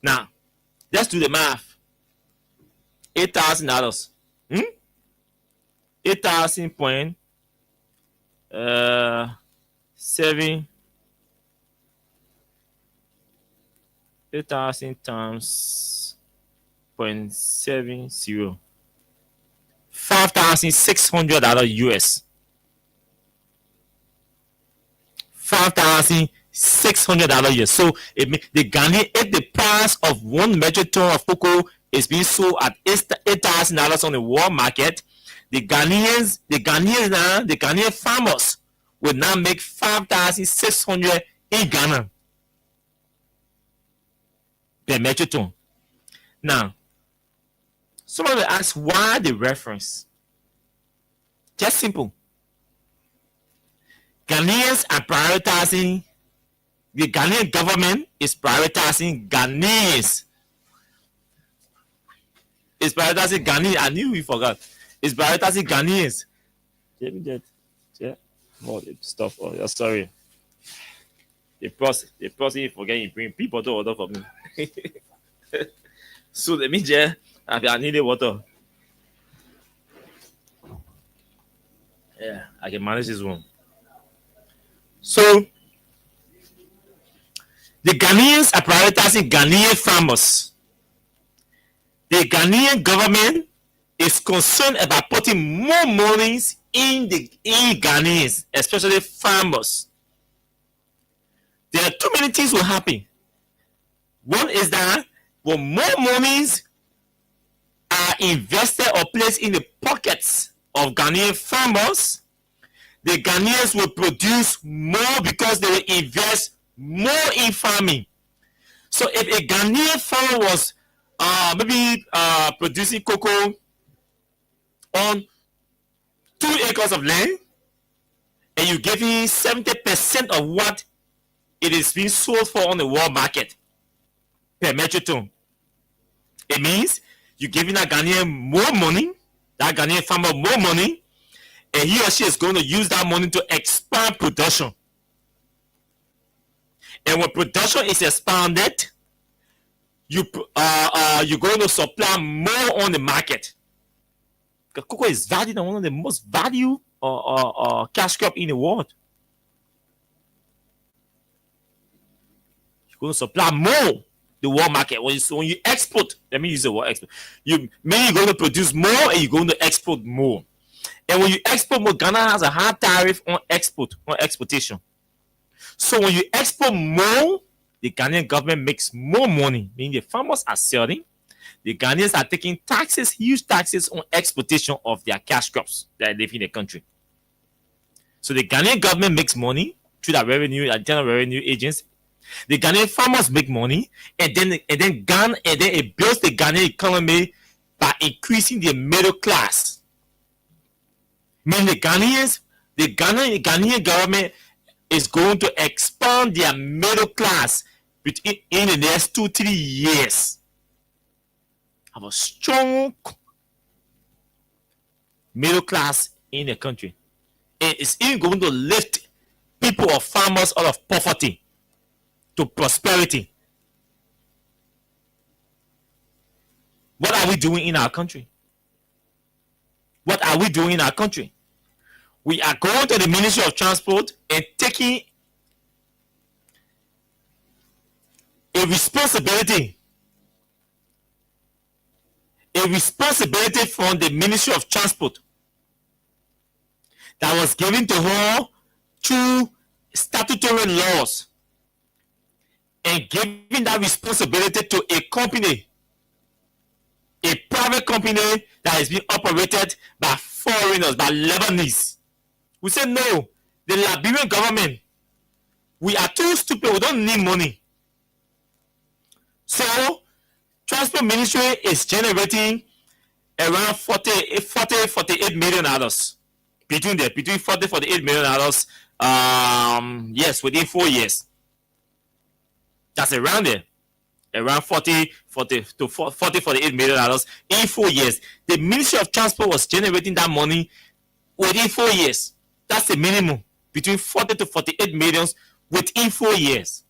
Speaker 5: Now, let's do the math. $8,000. 8,000.7 8,000 times 0.70. $5,600 US. $5,600 US. So the Ghanaian, if the price of 1 metric ton of cocoa is being sold at $8,000 on the world market, the Ghanaian farmers will now make 5,600 in Ghana per metric ton. Now, someone will ask why the reference. Just simple. Ghanaians are prioritizing, the Ghanaian government is prioritizing Ghanaians. It's prioritizing Ghanaians. I knew we forgot. It's prioritizing Ghanaians. Yeah. Oh, stuff. Oh, sorry. The process you forget you bring people to order for me. So let me just I need the water. Yeah, I can manage this one. So the Ghanaians are prioritizing Ghanaian farmers. The Ghanaian government is concerned about putting more monies in Ghanaians, especially farmers. There are too many things will happen. One is that when more monies are invested or placed in the pockets of Ghanaian farmers, the Ghanaians will produce more because they will invest more in farming. So if a Ghanaian farmer was maybe producing cocoa on 2 acres of land, and you give him 70% of what it is being sold for on the world market per metric ton, it means you're giving that Ghanaian more money, that Ghanaian farmer more money, and he or she is going to use that money to expand production. And when production is expanded, you're going to supply more on the market. Because cocoa is valued and one of the most valued cash crop in the world. You're going to supply more the world market. When you export, let me use the word export. You're going to produce more and you're going to export more. And when you export more, Ghana has a high tariff on exportation. So when you export more, the Ghanaian government makes more money, meaning the farmers are selling. The Ghanaians are taking taxes, huge taxes on exportation of their cash crops that live in the country. So the Ghanaian government makes money through that revenue, general revenue agency. The Ghanaian farmers make money, and then it builds the Ghanaian economy by increasing the middle class. Meaning the Ghanaian government is going to expand their middle class in the next 2-3 years. Have a strong middle class in the country. And it's even going to lift people or farmers out of poverty to prosperity. What are we doing in our country? What are we doing in our country? We are going to the Ministry of Transport and taking a responsibility from the Ministry of Transport that was given to her through statutory laws, and giving that responsibility to a company, a private company that is being operated by foreigners, by Lebanese. We said no, the Liberian government, we are too stupid, we don't need money. So Transport Ministry is generating around $48 million between $48 million. Yes, within 4 years. That's around there. Around $48 million in 4 years. The Ministry of Transport was generating that money within 4 years. That's the minimum. Between 40 to 48 million within 4 years.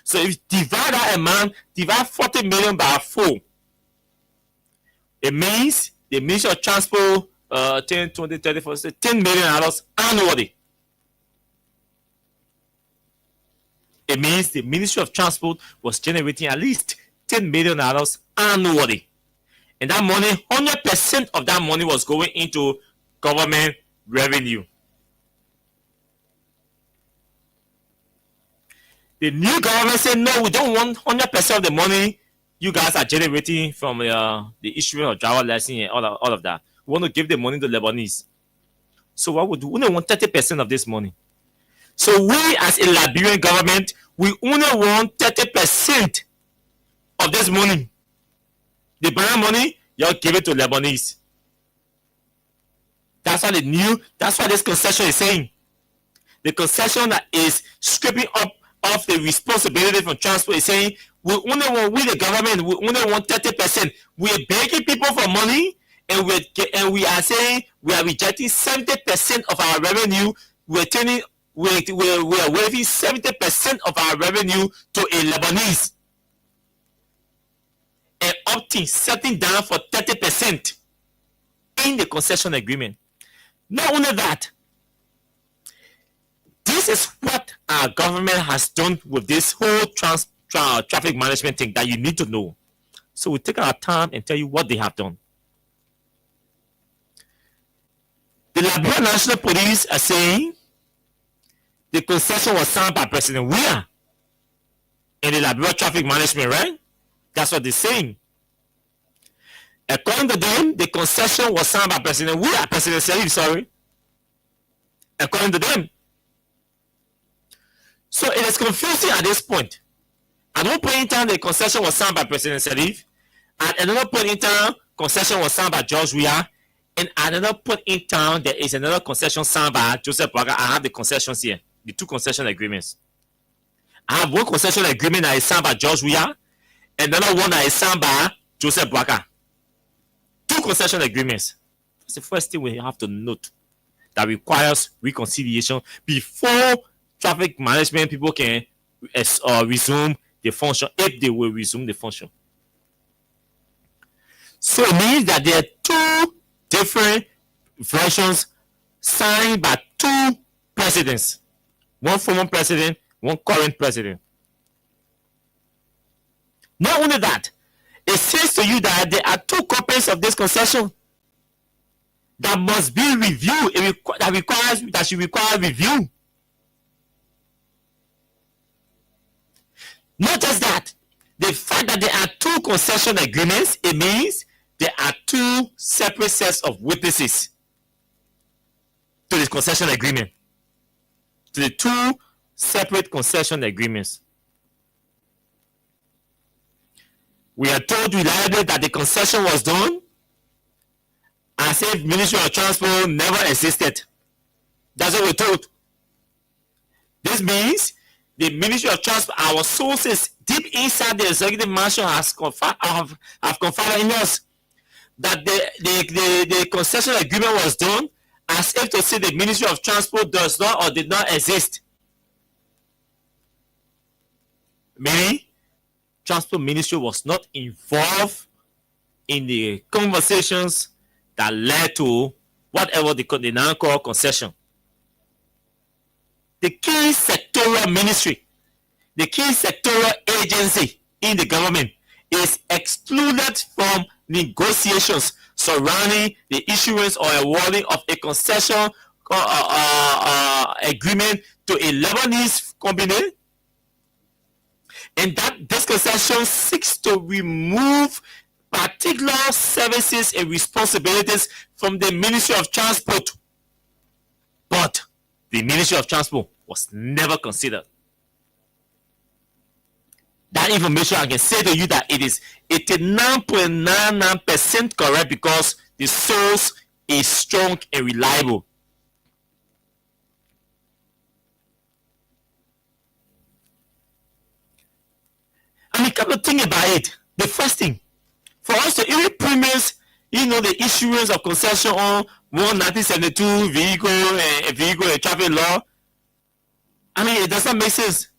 Speaker 5: So if you divide that amount, divide 40 million by 4. It means the Ministry of Transport 10, 20, 30, 40, $10 million annually. It means the Ministry of Transport was generating at least $10 million annually. And that money, 100% of that money was going into government revenue. The new government said, no, we don't want 100% of the money you guys are generating from the issuing of driver license and all of that. We want to give the money to Lebanese. So what we do? We only want 30% of this money. So we as a Liberian government, we only want 30% of this money. The banana money, y'all give it to Lebanese. That's what that's what this concession is saying. The concession that is scraping up off the responsibility from transport is saying we the government, we only want 30%. We're begging people for money, and we are saying we are rejecting 70% of our revenue. We're waiving 70% of our revenue to a Lebanese, and setting down for 30% in the concession agreement. Not only that, this is what our government has done with this whole traffic management thing that you need to know. So we take our time and tell you what they have done. The Liberian National Police are saying the concession was signed by President Weah in the Liberian traffic management, right? That's what they're saying. According to them, the concession was signed by President Weah, President Salif, sorry. According to them. So it is confusing at this point. At one point in time, the concession was signed by President Salif. At another point in time, concession was signed by George Weah. And at another point in time, there is another concession signed by Joseph Boakai. I have the concessions here, the two concession agreements. I have one concession agreement that is signed by George Weah, and another one that is signed by Joseph Boakai. Two concession agreements. That's the first thing we have to note that requires reconciliation before traffic management people can resume the function, if they will resume the function. So it means that there are two different versions signed by two presidents. One former president, one current president. Not only that, it says to you that there are two copies of this concession that must be reviewed. That should require review. Not just that, the fact that there are two concession agreements, it means there are two separate sets of witnesses to this concession agreement. To the two separate concession agreements. We are told reliably that the concession was done as if Ministry of Transport never existed. That's what we're told. This means the Ministry of Transport, our sources deep inside the executive mansion have confided in us that the concession agreement was done as if to say the Ministry of Transport does not or did not exist. Meaning, Transport Ministry was not involved in the conversations that led to whatever they now call concession. The key sectorial ministry, the key sectorial agency in the government is excluded from negotiations surrounding the issuance or awarding of a concession agreement to a Lebanese company, and that this concession seeks to remove particular services and responsibilities from the Ministry of Transport. But the Ministry of Transport was never considered. That information, I can say to you that it is 89.99% correct because the source is strong and reliable. I mean, come to think about it. The first thing, for us to even premise, the issuance of concession on 1972 vehicle and traffic law, I mean, it doesn't make sense.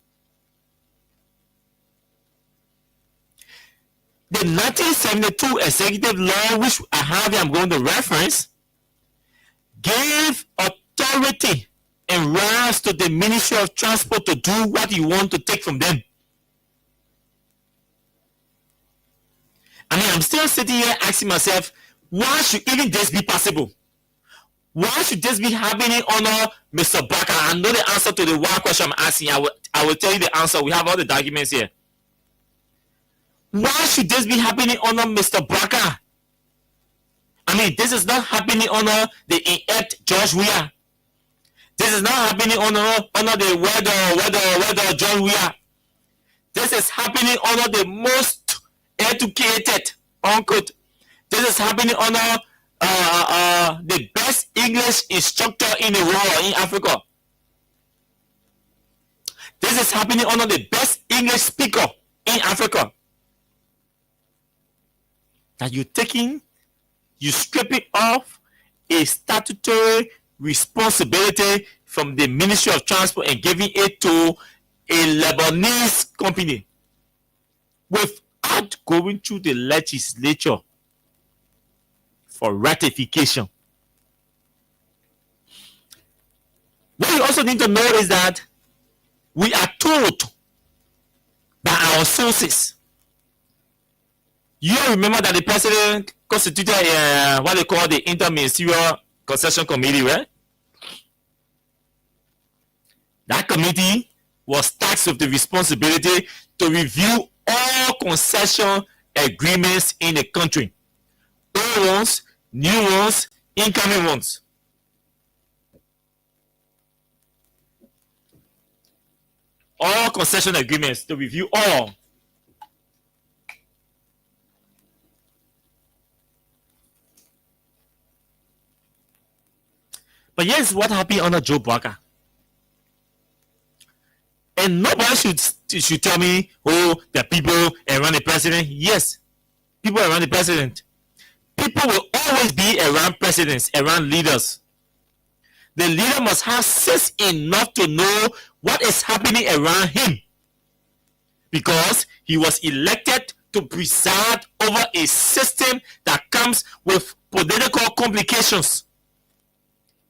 Speaker 5: The 1972 executive law, which I have here, I'm going to reference, gave authority and runs to the Ministry of Transport to do what you want to take from them. I mean, I'm still sitting here asking myself, why should even this be possible? Why should this be happening under Mr. Barker? I know the answer to the one question I'm asking. I will tell you the answer. We have all the documents here. Why should this be happening under Mr. Barker? I mean, this is not happening under the inept George Weah. This is not happening under the weather John Weah. This is happening under the most educated, unquote. This is happening under the best English instructor in the world in Africa. This is happening under the best English speaker in Africa. That you stripping off a statutory responsibility from the Ministry of Transport and giving it to a Lebanese company without going through the legislature for ratification. What you also need to know is that we are told by our sources. You remember that the president constituted what they call the Interministerial Concession Committee, right? That committee was tasked with the responsibility to review all concession agreements in the country. Old ones, new ones, incoming ones. All concession agreements, to review all. But here's what happened under Joe Barker. And nobody should tell me, oh, the people around the president. Yes, people around the president. People will always be around presidents, around leaders. The leader must have sense enough to know what is happening around him, because he was elected to preside over a system that comes with political complications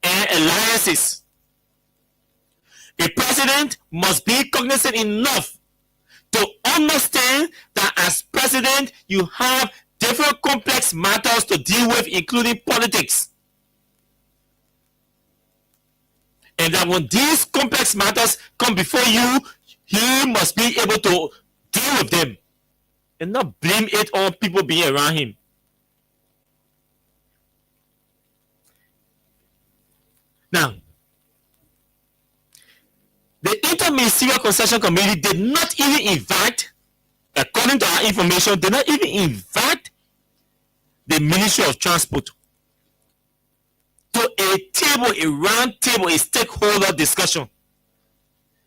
Speaker 5: and alliances. A president must be cognizant enough to understand that as president, you have different complex matters to deal with, including politics. And that when these complex matters come before you, he must be able to deal with them and not blame it on people being around him. Now, the Interministerial Concession Committee did not even invite, according to our information, did not even invite the Ministry of Transport to a table, a round table, a stakeholder discussion.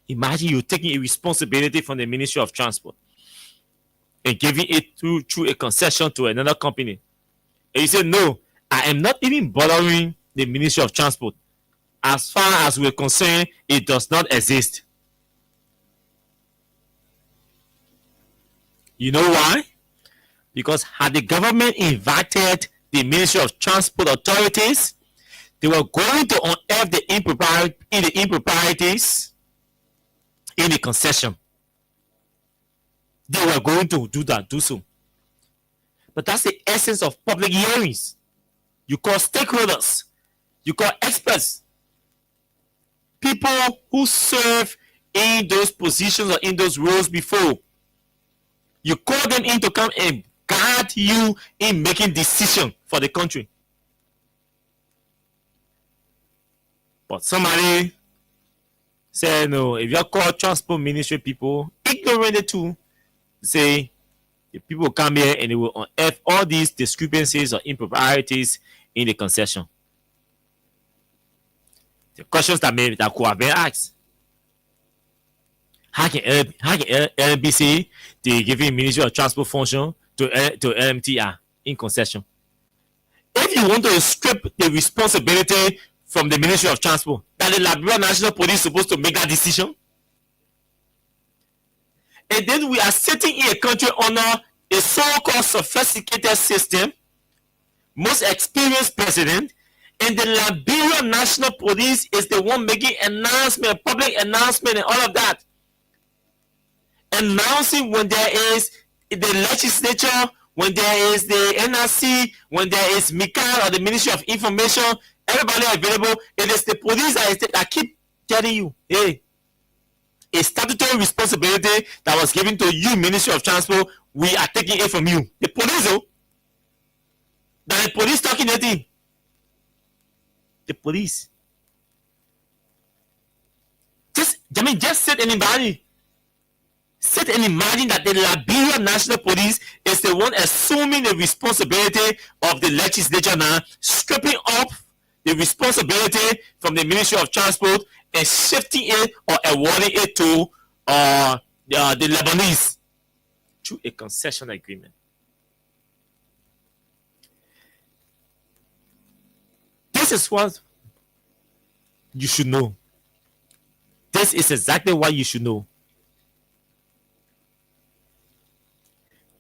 Speaker 5: Imagine you taking a responsibility from the Ministry of Transport and giving it through a concession to another company. And you say, no, I am not even bothering the Ministry of Transport. As far as we're concerned, it does not exist. You know why? Because had the government invited the Ministry of Transport authorities, they were going to unearth the improprieties in the concession. They were going to do so. But that's the essence of public hearings. You call stakeholders, you call experts, people who serve in those positions or in those roles before. You call them in to come and guide you in making decisions for the country. But somebody said, no, if you call transport ministry people, ignorant it too, say the people come here and they will unearth all these discrepancies or improprieties in the concession. The questions that could have been asked. How can LBC the giving Ministry of Transport function to LMTR in concession? If you want to strip the responsibility from the Ministry of Transport, that the Liberia National Police is supposed to make that decision, and then we are sitting in a country under a so-called sophisticated system, most experienced president, And the Liberia National Police is the one making announcement, public announcement, and all of that. Announcing when there is the legislature, when there is the NRC, when there is MICA or the Ministry of Information, everybody available. It is the police that keep telling you, hey, a statutory responsibility that was given to you, Ministry of Transport, we are taking it from you. The police, oh, that the police talking anything. The police. Just sit and imagine. Sit and imagine that the Liberia National Police is the one assuming the responsibility of the legislature now, stripping off the responsibility from the Ministry of Transport and shifting it or awarding it to the Lebanese through a concession agreement. This is what you should know. This is exactly what you should know.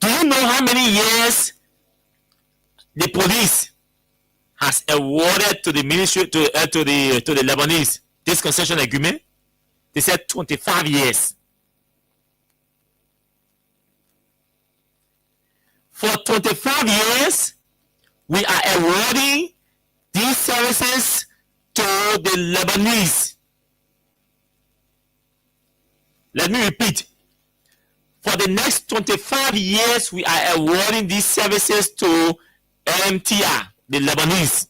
Speaker 5: Do you know how many years the police has awarded to the ministry to the Lebanese this concession agreement? They said 25 years. For 25 years, we are awarding these services to the Lebanese. Let me repeat. For the next 25 years, we are awarding these services to LMTR, the Lebanese.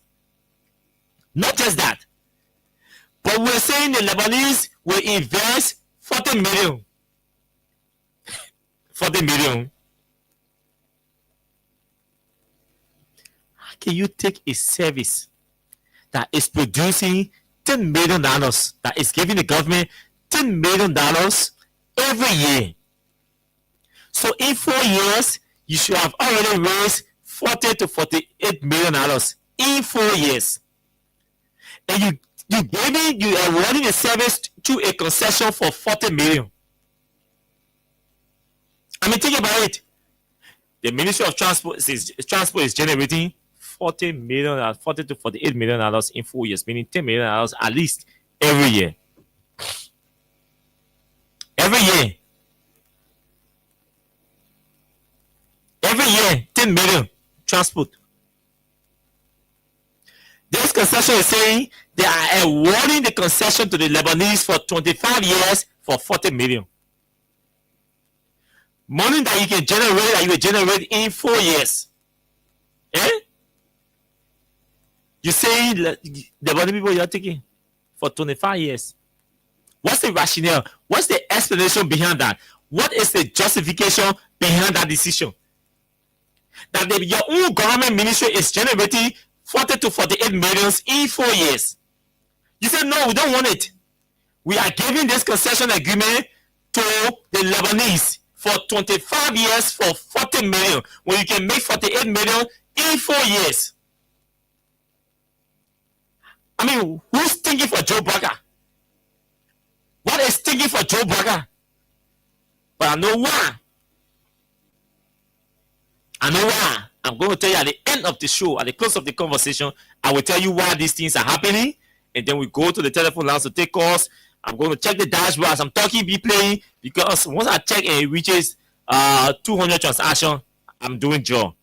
Speaker 5: Not just that, but we're saying the Lebanese will invest 40 million. 40 million. How can you take a service that is producing $10 million, that is giving the government $10 million every year? So in 4 years, you should have already raised $40 to $48 million in 4 years. And you are awarding a service to a concession for 40 million. I mean, think about it. The Ministry of Transport is generating $40 to $48 million in 4 years, meaning $10 million at least every year. Every year. Every year, 10 million transport. This concession is saying they are awarding the concession to the Lebanese for 25 years for 40 million. Money that you will generate in 4 years. Eh? You say the money people you are taking for 25 years. What's the rationale? What's the explanation behind that? What is the justification behind that decision? That your own government ministry is generating 40 to 48 millions in 4 years. You said, no, we don't want it. We are giving this concession agreement to the Lebanese for 25 years for 40 million, when you can make 48 million in 4 years. I mean, who's thinking for Joe Burger? What is thinking for Joe Burger? But I know why. I know why. I'm going to tell you at the end of the show, at the close of the conversation, I will tell you why these things are happening. And then we go to the telephone lines to take calls. I'm going to check the dashboard as I'm talking, be playing, because once I check and it reaches 200 transactions, I'm doing job.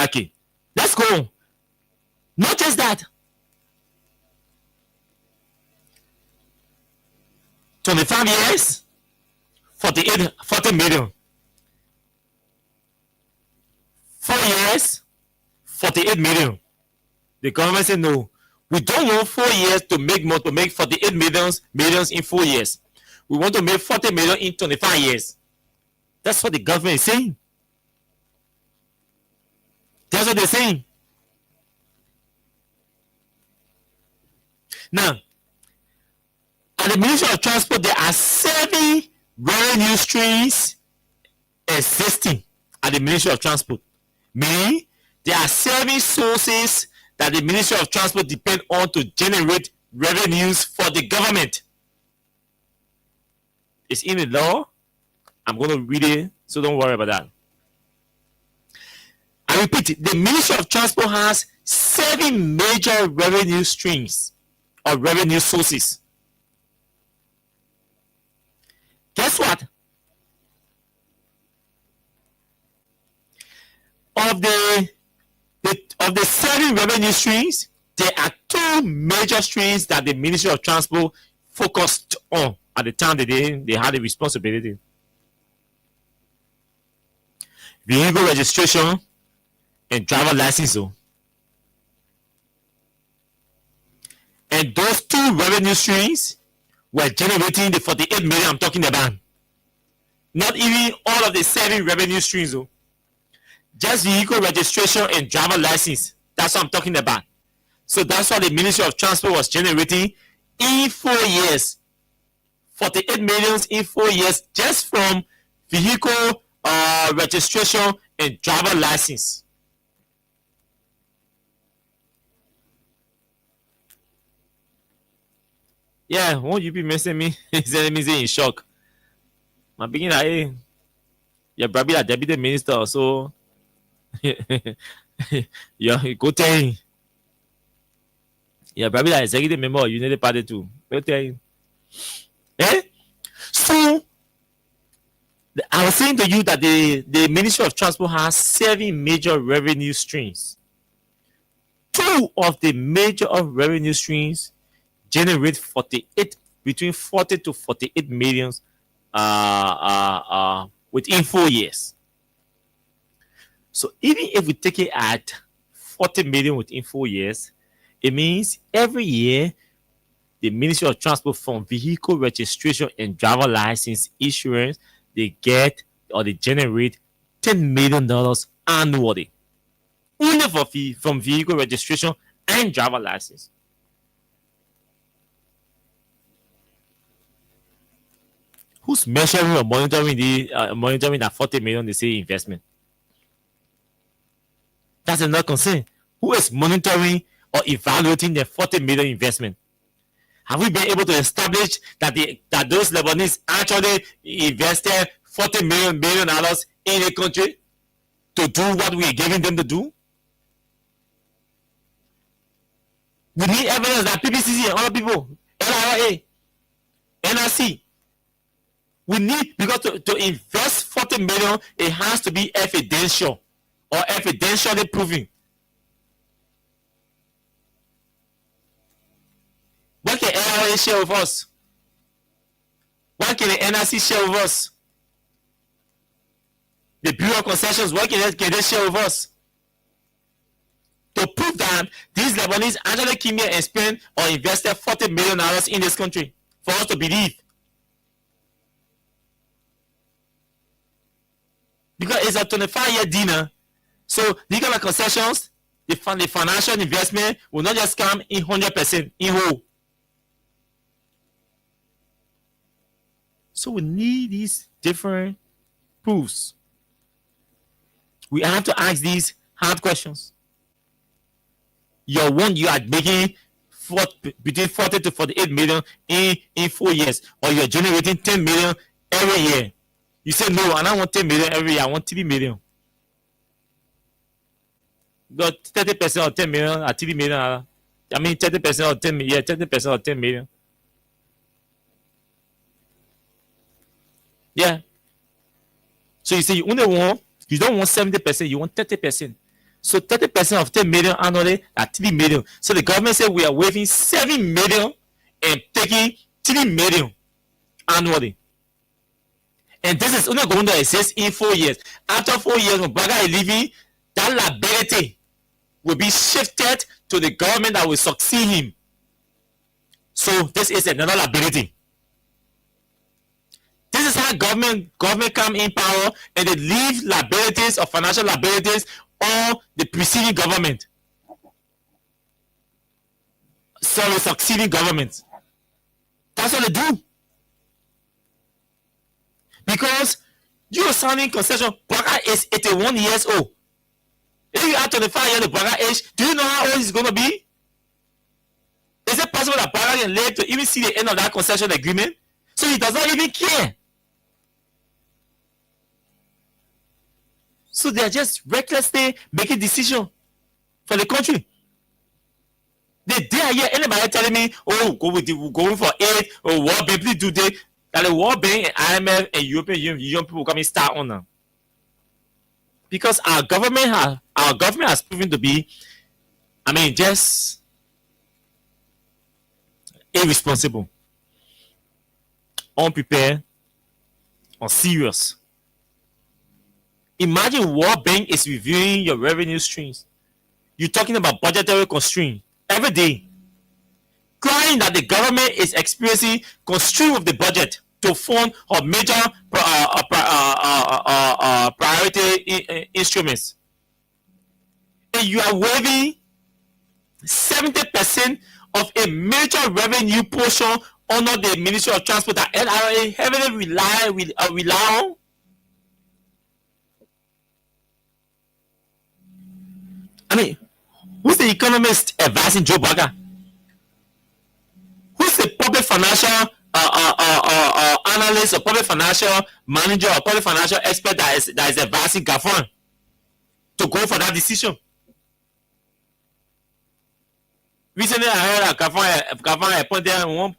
Speaker 5: Okay, let's go. Not just that. 25 years, 40 million. 4 years, 48 million. The government said no. We don't want 4 years to make more, to make 48 millions in 4 years. We want to make 40 million in 25 years. That's what the government is saying. That's what they're saying. Now, at the Ministry of Transport, there are 7 revenue streams existing at the Ministry of Transport. Meaning, there are 7 sources that the Ministry of Transport depend on to generate revenues for the government. It's in the law. I'm going to read it, so don't worry about that. I repeat, the Ministry of Transport has 7 major revenue streams or revenue sources. Guess what? Of the 7 revenue streams, there are 2 major streams that the Ministry of Transport focused on at the time that they had the responsibility. Vehicle registration and driver license. And those 2 revenue streams were generating the 48 million I'm talking about. Not even all of the 7 revenue streams. Just vehicle registration and driver license. That's what I'm talking about. So that's what the Ministry of Transport was generating in 4 years. 48 million in 4 years just from vehicle registration and driver license. Yeah, won't you be messing me? His enemies in shock. My beginning, hey, your brother, a deputy minister, so yeah, go tell him. Your brother, executive member of United Party too. Go tell him. Eh? So, I was saying to you that the Ministry of Transport has 7 major revenue streams. 2 of the major revenue streams generate between 40 to 48 millions within 4 years. So even if we take it at 40 million within 4 years, it means every year the Ministry of Transport from vehicle registration and driver license insurance, they get or they generate $10 million annually. Only from vehicle registration and driver license. Who's measuring or monitoring that 40 million they say investment? That's another concern. Who is monitoring or evaluating the 40 million investment? Have we been able to establish that those Lebanese actually invested $40 million in a country to do what we are giving them to do? We need evidence that PPCC and other people, LRA, NRC, we need, because to invest 40 million, it has to be evidential or evidentially proven. What can LRA share with us? What can the NRC share with us? The Bureau of Concessions, what can they share with us? To prove that these Lebanese actually came here and spent or invested $40 million in this country for us to believe. Because it's a 25-year dinner. So these kind of concessions, the financial investment will not just come in 100% in whole. So we need these different proofs. We have to ask these hard questions. You are making between 40 to 48 million in 4 years, or you're generating 10 million every year. You say, no, I don't want 10 million every year, I want 3 million. Got 30% of 10 million at 3 million. I mean 30% of 10 million, yeah, 30% of 10 million. Yeah. So you say you don't want 70%, you want 30%. So 30% of 10 million annually at 3 million. So the government said we are waiving 7 million and taking 3 million annually. And this is only going to exist in 4 years. After 4 years, when Braga is leaving, that liability will be shifted to the government that will succeed him. So this is another liability. This is how government come in power, and they leave liabilities or financial liabilities on the preceding government. Sorry, succeeding government. That's what they do. Because you are signing concession, Braga is 81 years old. If you add 25 years of Braga age, do you know how old he's going to be? Is it possible that Braga can live to even see the end of that concession agreement? So he does not even care. So they are just recklessly making decisions for the country. The day I hear anybody telling me, oh, we're going for aid, or World Bank, please do this, that the World Bank and IMF and European Union people coming start on them. Because our government has proven to be, just irresponsible, unprepared, unserious. Imagine World Bank is reviewing your revenue streams. You're talking about budgetary constraint every day, crying that the government is experiencing constraint of the budget to fund our major priority instruments. And you are waiving 70% of a major revenue portion under the Ministry of Transport that LRA heavily rely on. Who's the economist advising Joe Bugger? Who's the public financial analyst or public financial manager or public financial expert that is advising Gafon to go for that decision? Recently, I heard that Gafon appointed one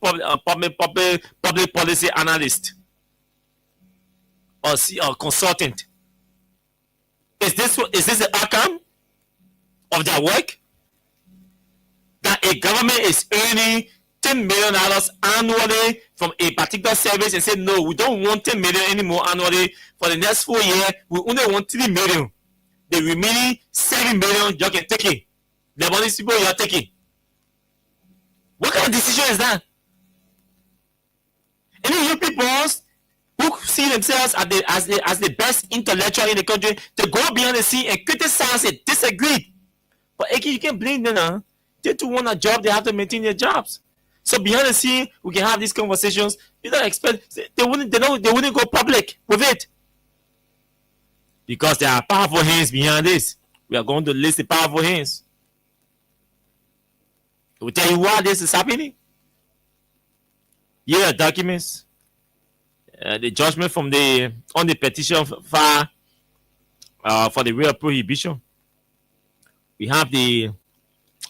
Speaker 5: public policy analyst or consultant. Is this the outcome of their work? That a government is earning $10 million annually from a particular service and say, no, we don't want 10 million anymore annually. For the next 4 years, we only want 3 million. The remaining 7 million, you can take it. The money people you are taking. What kind of decision is that? And then you people who see themselves as the best intellectual in the country to go behind the scene and criticize and disagree. But you can't blame them now. They do want a job, they have to maintain their jobs. So behind the scene, we can have these conversations. You don't expect they wouldn't go public with it. Because there are powerful hands behind this. We are going to list the powerful hands. We'll tell you why this is happening. Here are documents. The judgment from on the petition file for the real prohibition. We have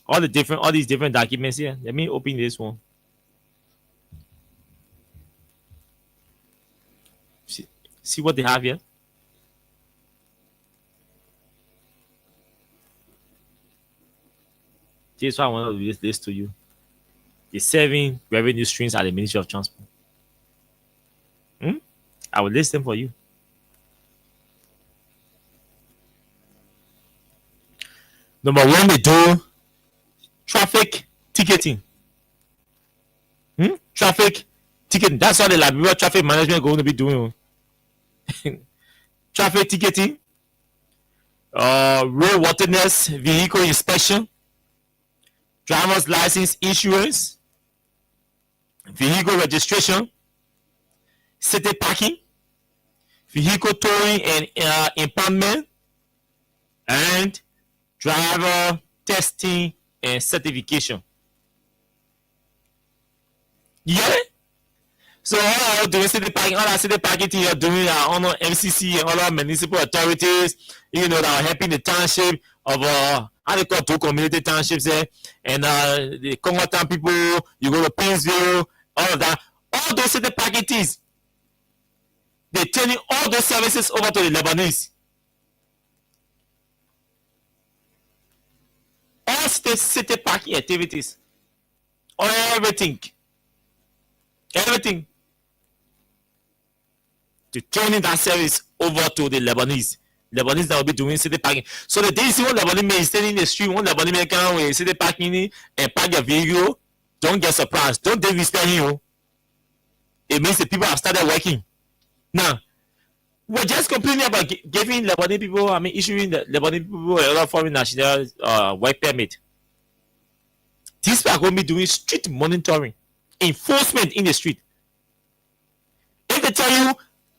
Speaker 5: all these different documents here. Let me open this one. See what they have here. This is why I want to release this to you. The 7 revenue streams at the Ministry of Transport. I will list them for you. Number 1, they do traffic ticketing. Traffic ticketing. That's what the Liberia traffic management going to be doing. Traffic ticketing, roadworthiness, vehicle inspection, driver's license issuance, vehicle registration, city parking, vehicle towing and impoundment, and driver testing and certification. Yeah. So all doing city parking, all that city parking thing you're doing are on MCC and other municipal authorities, that are helping the township of how they call 2 community townships there, and the Congo Town people, you go to Painesville, all of that. All those city parking things, they're turning all those services over to the Lebanese. All city parking activities, everything, to turning that service over to the Lebanese. Lebanese that will be doing city parking. So the day you see one Lebanese man standing in the street, one Lebanese man come with city parking and park your vehicle, don't get surprised. Don't disrespect him. It means the people have started working. Now, we're just complaining about giving Lebanese people, issuing the Lebanese people a lot of foreign national work permit. These people are going to be doing street monitoring, enforcement in the street. If they tell you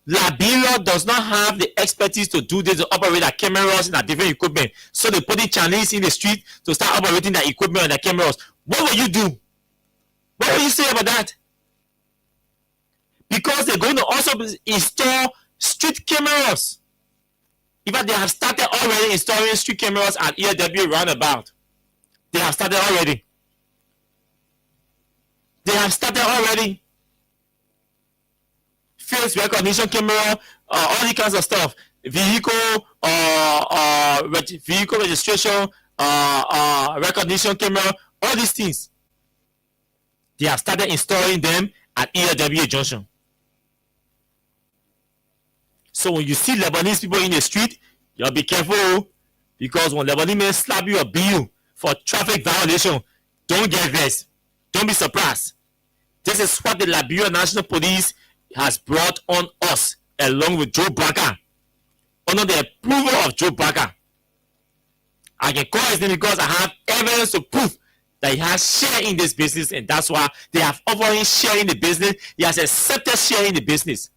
Speaker 5: Liberia does not have the expertise to do this, to operate their cameras and their different equipment, so they put the Chinese in the street to start operating their equipment and their cameras, what will you do? What will you say about that? Because they're going to also install street cameras. In fact, they have started already installing street cameras at ERW roundabout. They have started already. They have started already. Face recognition camera, all these kinds of stuff. Vehicle vehicle registration, recognition camera, all these things. They have started installing them at ELWA Junction. So when you see Lebanese people in the street, you gotta be careful, because when Lebanese men slap you or beat you for traffic violation, don't get vexed. Don't be surprised. This is what the Liberia National Police has brought on us, along with Joe Barker, under the approval of Joe Barker. I can call his name because I have evidence to prove that he has share in this business, and that's why they have offered him share in the business. He has accepted share in the business.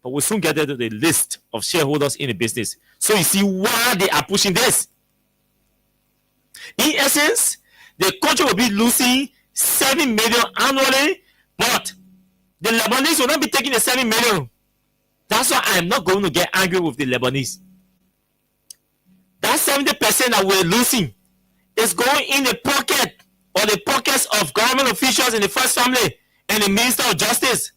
Speaker 5: But we'll soon get to the list of shareholders in the business. So you see why they are pushing this. In essence, the country will be losing 7 million annually, but the Lebanese will not be taking the 7 million. That's why I'm not going to get angry with the Lebanese. That 70% that we're losing is going in the pocket or the pockets of government officials in the First Family and the Minister of Justice.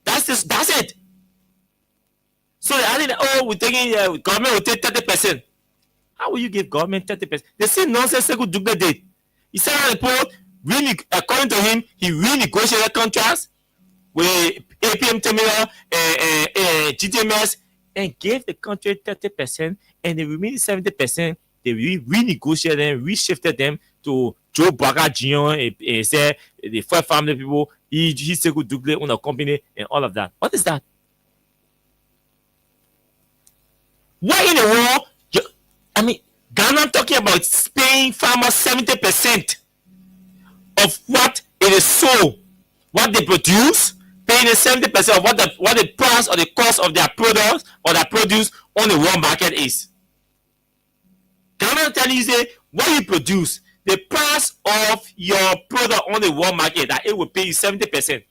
Speaker 5: That's it. So they're adding, oh, we're taking, government will take 30%. How will you give government 30%? They say nonsense Sekou Dugbe did. He said on the poll, really, according to him, he renegotiated contracts with APM Terminal, GTMS, and gave the country 30%, and the remaining 70%, they renegotiated and reshifted them to Joe Barker Jr., said the First Family people, he Sekou Dugbe own a company, and all of that. What is that? Why in the world? I mean, Ghana talking about paying farmers 70% of what it is sold, what they produce, paying the 70% of what the price or the cost of their products or their produce on the world market is. Ghana telling you, say, what you produce, the price of your product on the world market, that it will pay you 70%.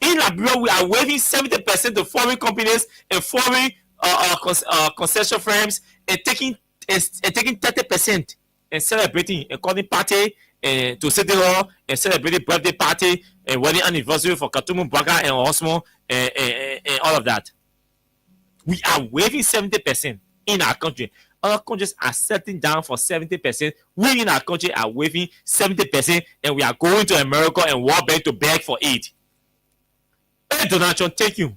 Speaker 5: In Liberia, we are waiving 70% to foreign companies and foreign concession firms, and taking 30% and celebrating and calling party to City Hall and celebrating birthday party and wedding anniversary for Katumu Baga and Osmo and all of that. We are waiving 70% in our country. Other countries are settling down for 70%. We in our country are waiving 70%, and we are going to America and World Bank to beg for aid. Hey, Donald Trump, thank you.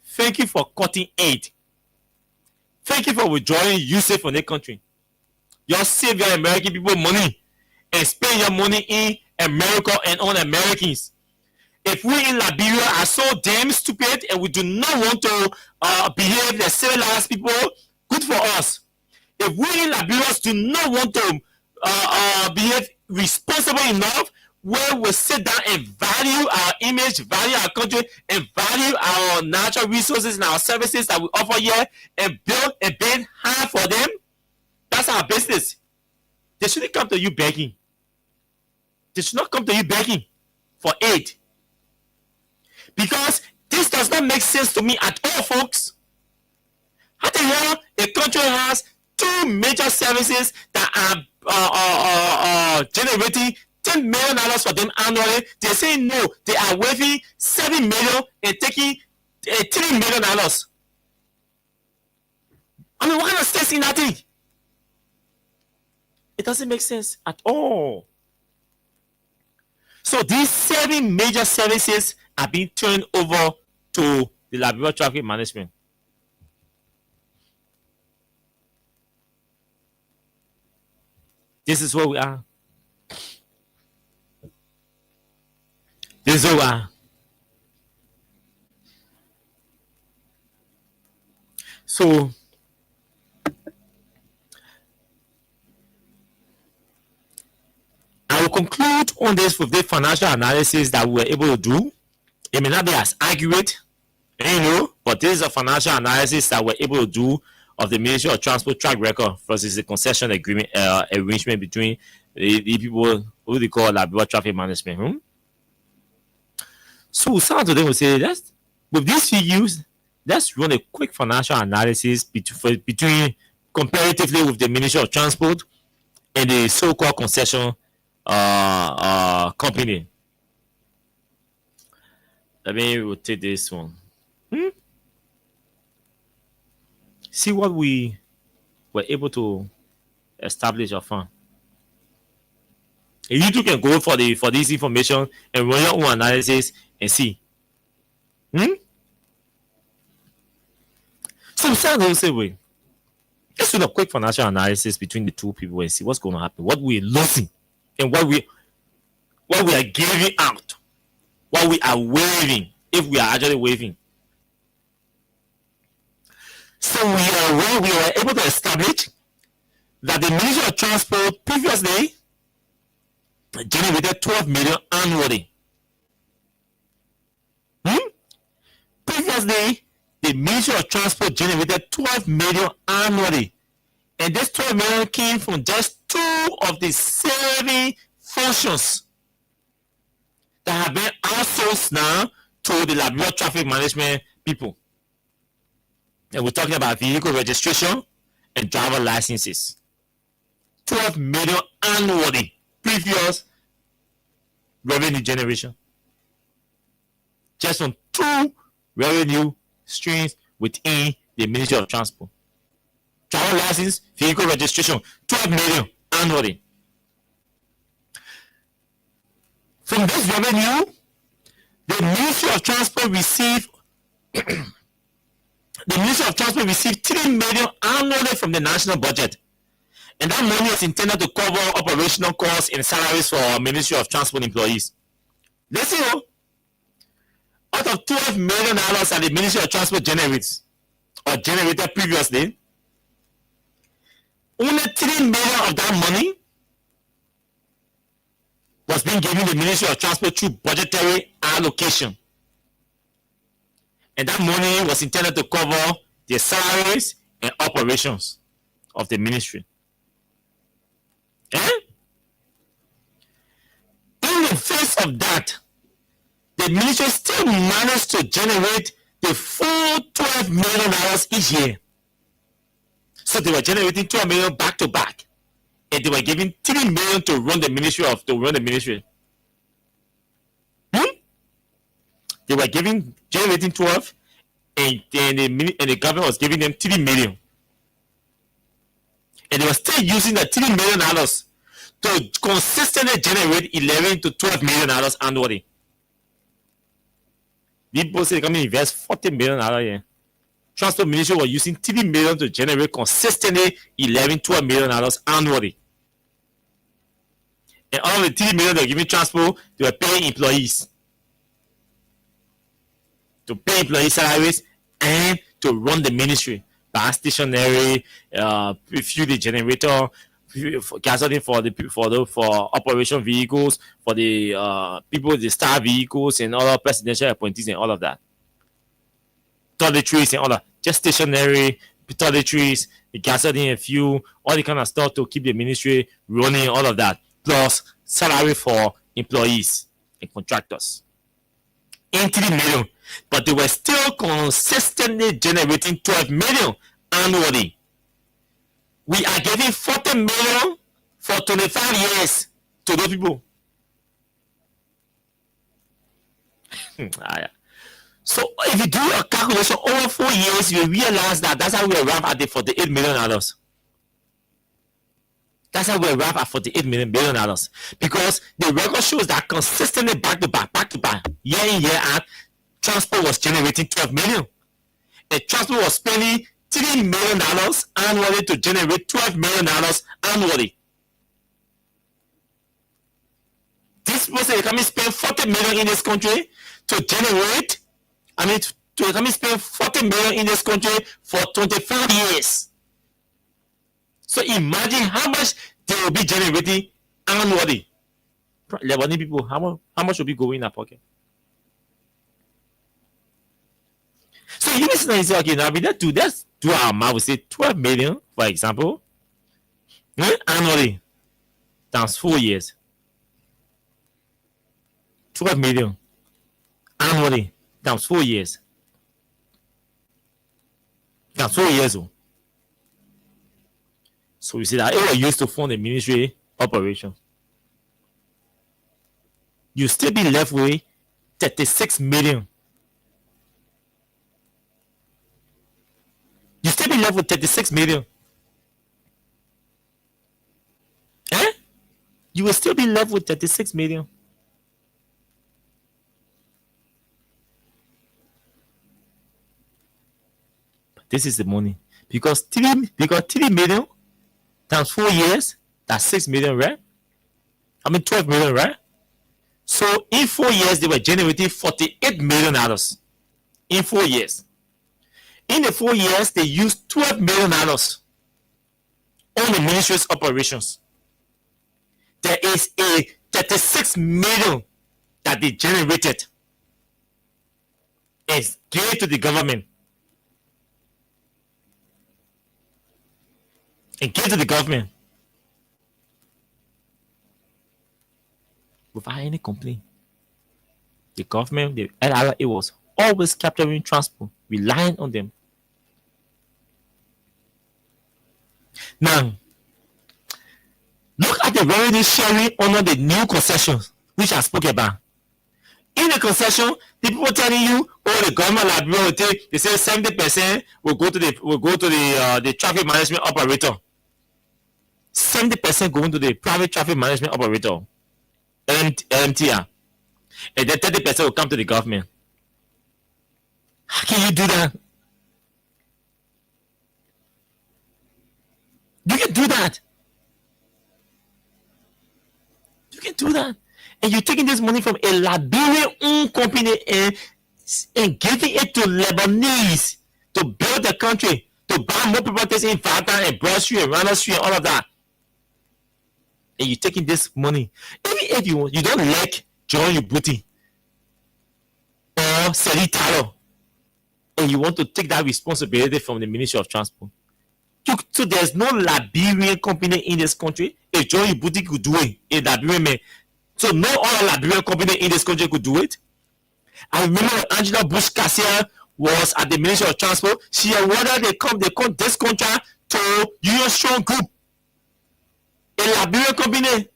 Speaker 5: Thank you for cutting aid. Thank you for withdrawing USAID from the country. Y'all save your American people money and spend your money in America and on Americans. If we in Liberia are so damn stupid and we do not want to behave like civilized people, good for us. If we in Liberia do not want to behave responsible enough, where we sit down and value our image, value our country, and value our natural resources and our services that we offer here, and build a bid high for them, that's our business. They shouldn't come to you begging. They should not come to you begging for aid. Because this does not make sense to me at all, folks. How the hell a country has two major services that are generating $10 million for them annually? They say no, they are waiving $7 million and taking $3 million. I mean, what kind of sense in that thing? It doesn't make sense at all. So these 7 major services are being turned over to the Liberia Traffic Management. This is where we are. This is where we are. So I will conclude on this with the financial analysis that we were able to do. It may not be as accurate, but this is a financial analysis that we're able to do of the Ministry of Transport track record versus the concession agreement arrangement between the people who they call Liberia Traffic Management. So some of them will say, with these figures, let's run a quick financial analysis between comparatively with the Ministry of Transport in the so-called concession company. Let me rotate this one. See what we were able to establish or find. You too can go for this information and run your own analysis and see. So we start the same way. Let's do a quick financial analysis between the two people and see what's going to happen, what we're losing, and what we are giving out, what we are waiving, if we are actually waiving. So we were able to establish that the Ministry of Transport previously generated 12 million annually. Previously, the Ministry of Transport generated 12 million annually. And this 12 million came from just 2 of the 7 functions that have been outsourced now to the Liberia traffic management people. And we're talking about vehicle registration and driver licenses. 12 million annually, previous revenue generation. Just from 2 revenue streams within the Ministry of Transport. Driver license, vehicle registration, 12 million annually. From this revenue, the Ministry of Transport received the Ministry of Transport received 3 million annually from the national budget. And that money is intended to cover operational costs and salaries for Ministry of Transport employees. Listen, out of $12 million that the Ministry of Transport generates or generated previously, only 3 million of that money was being given the Ministry of Transport through budgetary allocation. And that money was intended to cover the salaries and operations of the ministry. In the face of that, the ministry still managed to generate the full $12 million each year. So they were generating 12 million back to back, and they were giving 3 million to run the ministry. They were generating 12, and the government was giving them 3 million, and they were still using the $3 million to consistently generate 11 to 12 million annually. People say they come and invest $40 million a year. Transport Ministry was using 3 million to generate consistently 11, 12 million annually. And all the 3 million they were giving transport, they were paying employees. To pay employee salaries and to run the ministry. Buy stationery, refuel the generator, gasoline for operation vehicles, for the people, the star vehicles and other presidential appointees and all of that. Toiletries and all that. Just stationery, toiletries, the gasoline and fuel, all the kind of stuff to keep the ministry running, all of that. Plus salary for employees and contractors. In 3 million. But they were still consistently generating 12 million annually. We are giving 40 million for 25 years to those people. So if you do a calculation over 4 years, you realize that that's how we arrive at the $48 million. That's how we arrive at $48 million. Because the record shows that consistently back to back, year in, year out, transport was generating 12 million. And transport was spending $3 million annually to generate $12 million annually. This person can spend 40 million in this country to generate, to spend 40 million in this country for 25 years. So imagine how much they will be generating annually. Lebanese people, how much will be going in their pocket? So you listen and say, okay, now we let's do our math. We say 12 million, for example, annually, times 4 years. 12 million annually, times 4 years. Times 4 years. So we see that it was used to fund the ministry operation. You still be left with 36 million. You still be left with 36 million. Eh? You will still be left with 36 million. This is the money. Because 3 million times 4 years, that's 6 million, right? 12 million, right? So in 4 years, they were generating $48 million. In 4 years. In the 4 years, they used $12 million on the ministry's operations. There is a 36 million that they generated and gave to the government. And gave to the government without any complaint. The government, the LRA, was always capturing transport, relying on them. Now, look at the revenue sharing under the new concessions, which I spoke about. In the concession, the people telling you, oh, the government liability, they say 70% will go to the traffic management operator. 70% going to the private traffic management operator, LMTR, and then 30% will come to the government. How can you do that? You can do that. You can do that. And you're taking this money from a Liberian-owned company and giving it to Lebanese to build the country, to buy more properties in Vata and Broad Street and Rana Street and all of that. And you're taking this money. Even if you don't like John Ubuti or Seri Taro, and you want to take that responsibility from the Ministry of Transport. So there's no Liberian company in this country. If John Ubuti could do it, a Liberian man. So no other Liberian company in this country could do it. I remember Angela Bush Cassia was at the Ministry of Transport. She awarded this contract to Union Strong Group, a Liberian company,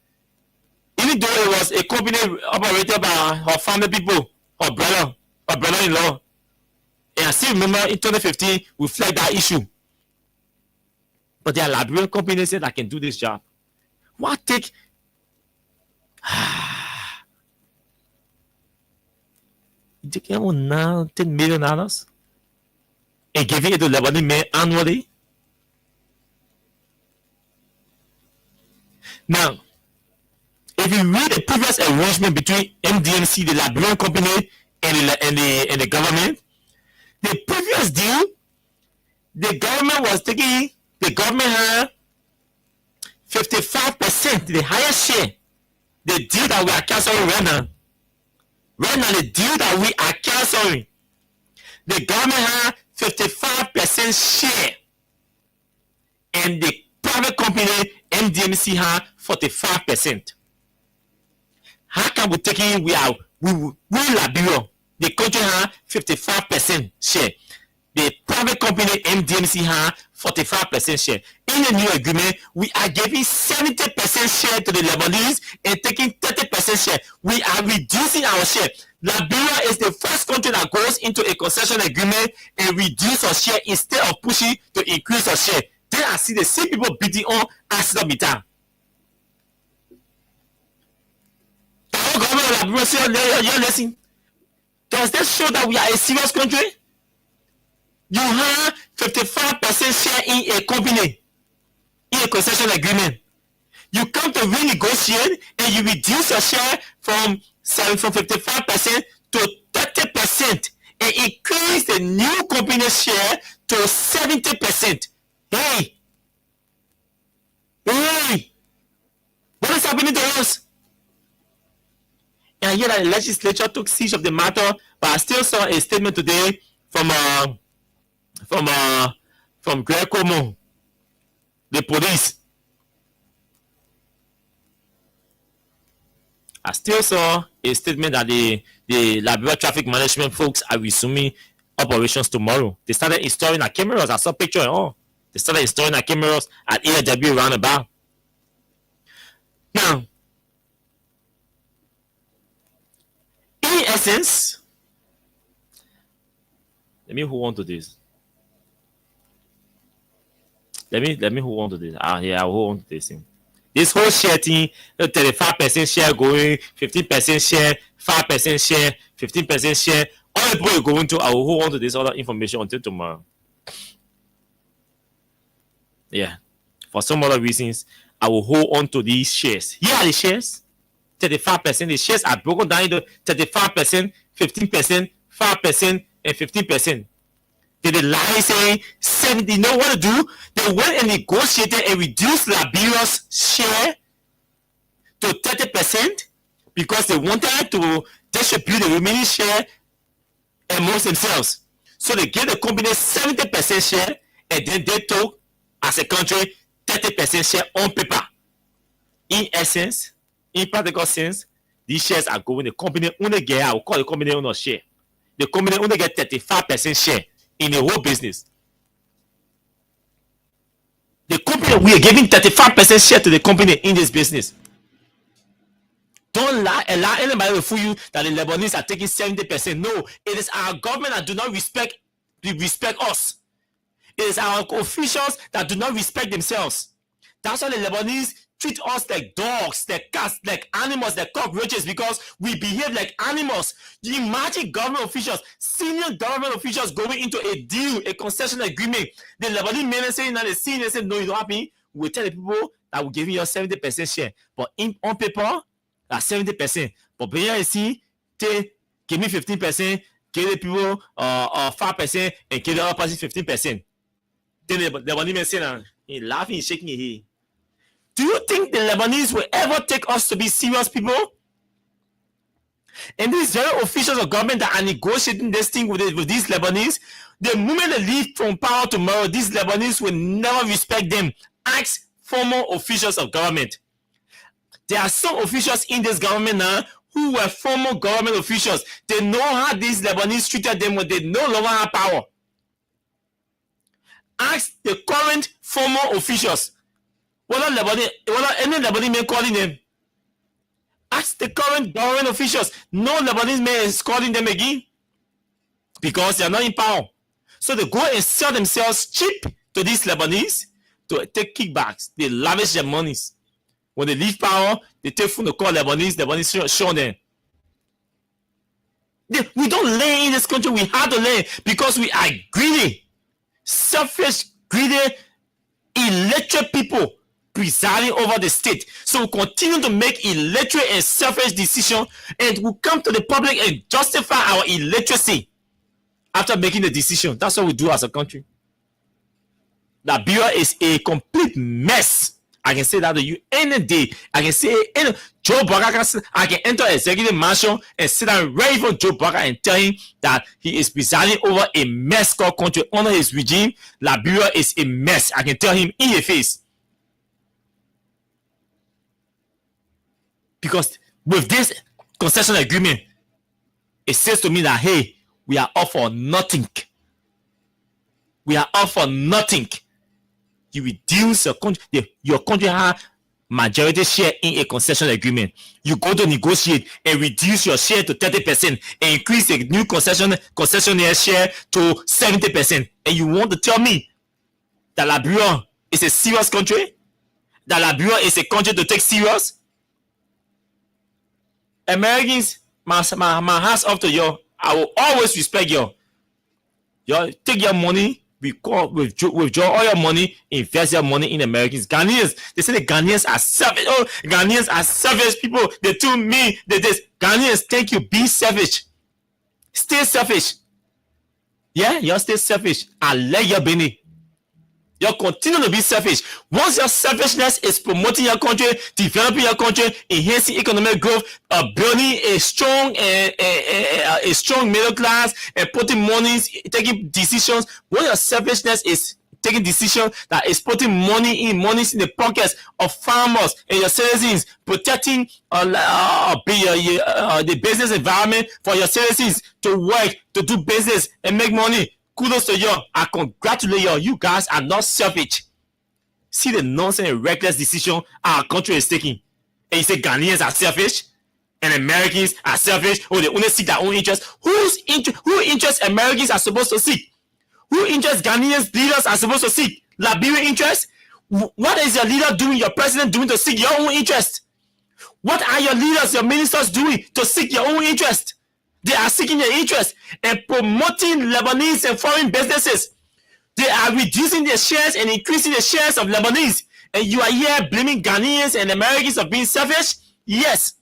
Speaker 5: even though it was a company operated by her family people, her brother-in-law. And I still remember in 2015, we flagged that issue. But there are Liberian companies that can do this job. What take? You take now $10 million and giving it to Lebanese men annually. Now, if you read the previous arrangement between MDMC, the Liberian company, and the government, the previous deal, the government had 55%, the highest share. The deal that we are canceling right now, the deal that we are canceling, the government had 55% share, and the private company MDMC had 45%. How can we take it? We Liberia, the country had 55% share. The private company MDMC had 45% share. In the new agreement, we are giving 70% share to the Lebanese and taking 30% share. We are reducing our share. Liberia is the first country that goes into a concession agreement and reduce our share instead of pushing to increase our share. Then I see the same people beating on ArcelorMittal. The whole government of Liberia say, you're listening. Does that show that we are a serious country? You have 55% share in a company, in a concession agreement. You come to renegotiate and you reduce your share from 55% to 30% and increase the new company's share to 70%. Hey, what is happening to us? And I hear that the legislature took siege of the matter, but I still saw a statement today from Greg Como, the police. I still saw a statement that the Liberia traffic management folks are resuming operations tomorrow. They started installing our cameras. I saw picture and all. They started installing our cameras at AIW roundabout. Now, in essence, let me hold on to this. Let me hold on to this. I'll hold on to this thing. This whole share thing, 35% share going, 15% share, 5% share, 15% share. All the people are going to, I will hold on to this other information until tomorrow. Yeah. For some other reasons, I will hold on to these shares. Here are the shares. 35%. The shares are broken down into 35%, 15%, 5%, and 15%. Did they lie saying 70? You know what to do? They went and negotiated and reduced Liberia's share to 30% because they wanted to distribute the remaining share amongst themselves. So they gave the company 70% share, and then they took, as a country, 30% share on paper. In essence, in practical sense, these shares are going. The company only get, I will call the company owner share. The company only get 35% share in the whole business. The company, we are giving 35% share to the company in this business. Don't allow anybody to fool you that the Lebanese are taking 70%. No, it is our government that do not respect us. It is our officials that do not respect themselves. That's why the Lebanese treat us like dogs, like cats, like animals, like cockroaches, because we behave like animals. You imagine government officials, senior government officials going into a deal, a concession agreement. The Lebanese men are saying that the senior said, no, you don't have me. We'll tell the people that we're giving you 70% share. But on paper, that's 70%. But when you see, give me 15%, give the people 5%, and give the other person 15%. Then the Lebanese men saying, he's laughing, he's shaking his head. Do you think the Lebanese will ever take us to be serious people? And these very officials of government that are negotiating this thing with these Lebanese, the moment they leave from power tomorrow, these Lebanese will never respect them. Ask former officials of government. There are some officials in this government now who were former government officials. They know how these Lebanese treated them when they no longer have power. Ask the current former officials. Whether any Lebanese man calling them. Ask the current government officials. No Lebanese man is calling them again because they are not in power. So they go and sell themselves cheap to these Lebanese to take kickbacks. They lavish their monies. When they leave power, they take phone to call Lebanese show them. We don't learn in this country. We have to learn because we are greedy, selfish, greedy, illiterate people presiding over the state. So we continue to make illiterate and selfish decisions, and we come to the public and justify our illiteracy after making the decision. That's what we do as a country. Liberia is a complete mess. I can say that to you any day. I can say Joe Bugger, I can enter executive mansion and sit down right in front of Joe Bugger and tell him that he is presiding over a mess called country under his regime. Liberia is a mess. I can tell him in your face. Because with this concession agreement, it says to me that, hey, we are all for nothing. We are all for nothing. You reduce your country has majority share in a concession agreement. You go to negotiate and reduce your share to 30% and increase the new concessionaire share to 70%. And you want to tell me that Liberia is a serious country? That Liberia is a country to take serious? Americans, my hats off to you. I will always respect you. You take your money, withdraw all your money, invest your money in Americans. Ghanaians, they say the Ghanaians are selfish. Oh, Ghanaians are selfish people. They too mean. Ghanaians, thank you. Be selfish. Stay selfish. Yeah, you stay selfish. I let you be. You continue to be selfish. Once your selfishness is promoting your country, developing your country, enhancing economic growth, building a strong middle class, and putting monies, taking decisions. When your selfishness is taking decisions that is putting monies in the pockets of farmers and your citizens, protecting the business environment for your citizens to work, to do business and make money. Kudos to you. I congratulate you. You guys are not selfish. See the nonsense and reckless decision our country is taking. And you say Ghanaians are selfish and Americans are selfish. Oh, they only seek their own interest. Who interest Americans are supposed to seek? Who interest Ghanaians leaders are supposed to seek? Liberian interest? What is your leader doing, your president doing to seek your own interest? What are your leaders, your ministers doing to seek your own interest? They are seeking your interest and promoting Lebanese and foreign businesses. They are reducing their shares and increasing the shares of Lebanese. And you are here blaming Ghanaians and Americans of being selfish? Yes.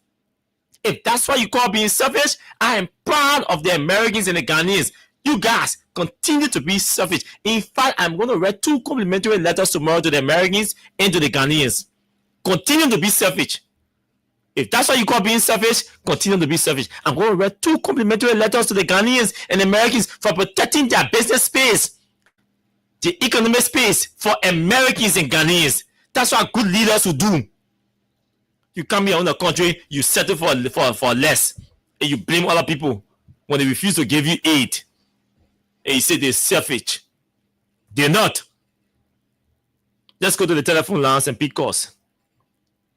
Speaker 5: If that's what you call being selfish, I am proud of the Americans and the Ghanaians. You guys continue to be selfish. In fact, I'm going to write 2 complimentary letters tomorrow to the Americans and to the Ghanaians. Continue to be selfish. If that's what you call being selfish, continue to be selfish. I'm going to write 2 complimentary letters to the Ghanaians and Americans for protecting their business space, the economic space for Americans and Ghanaians. That's what good leaders will do. You come here in the country, you settle for less, and you blame other people when they refuse to give you aid. And you say they're selfish. They're not. Let's go to the telephone lines and pick calls.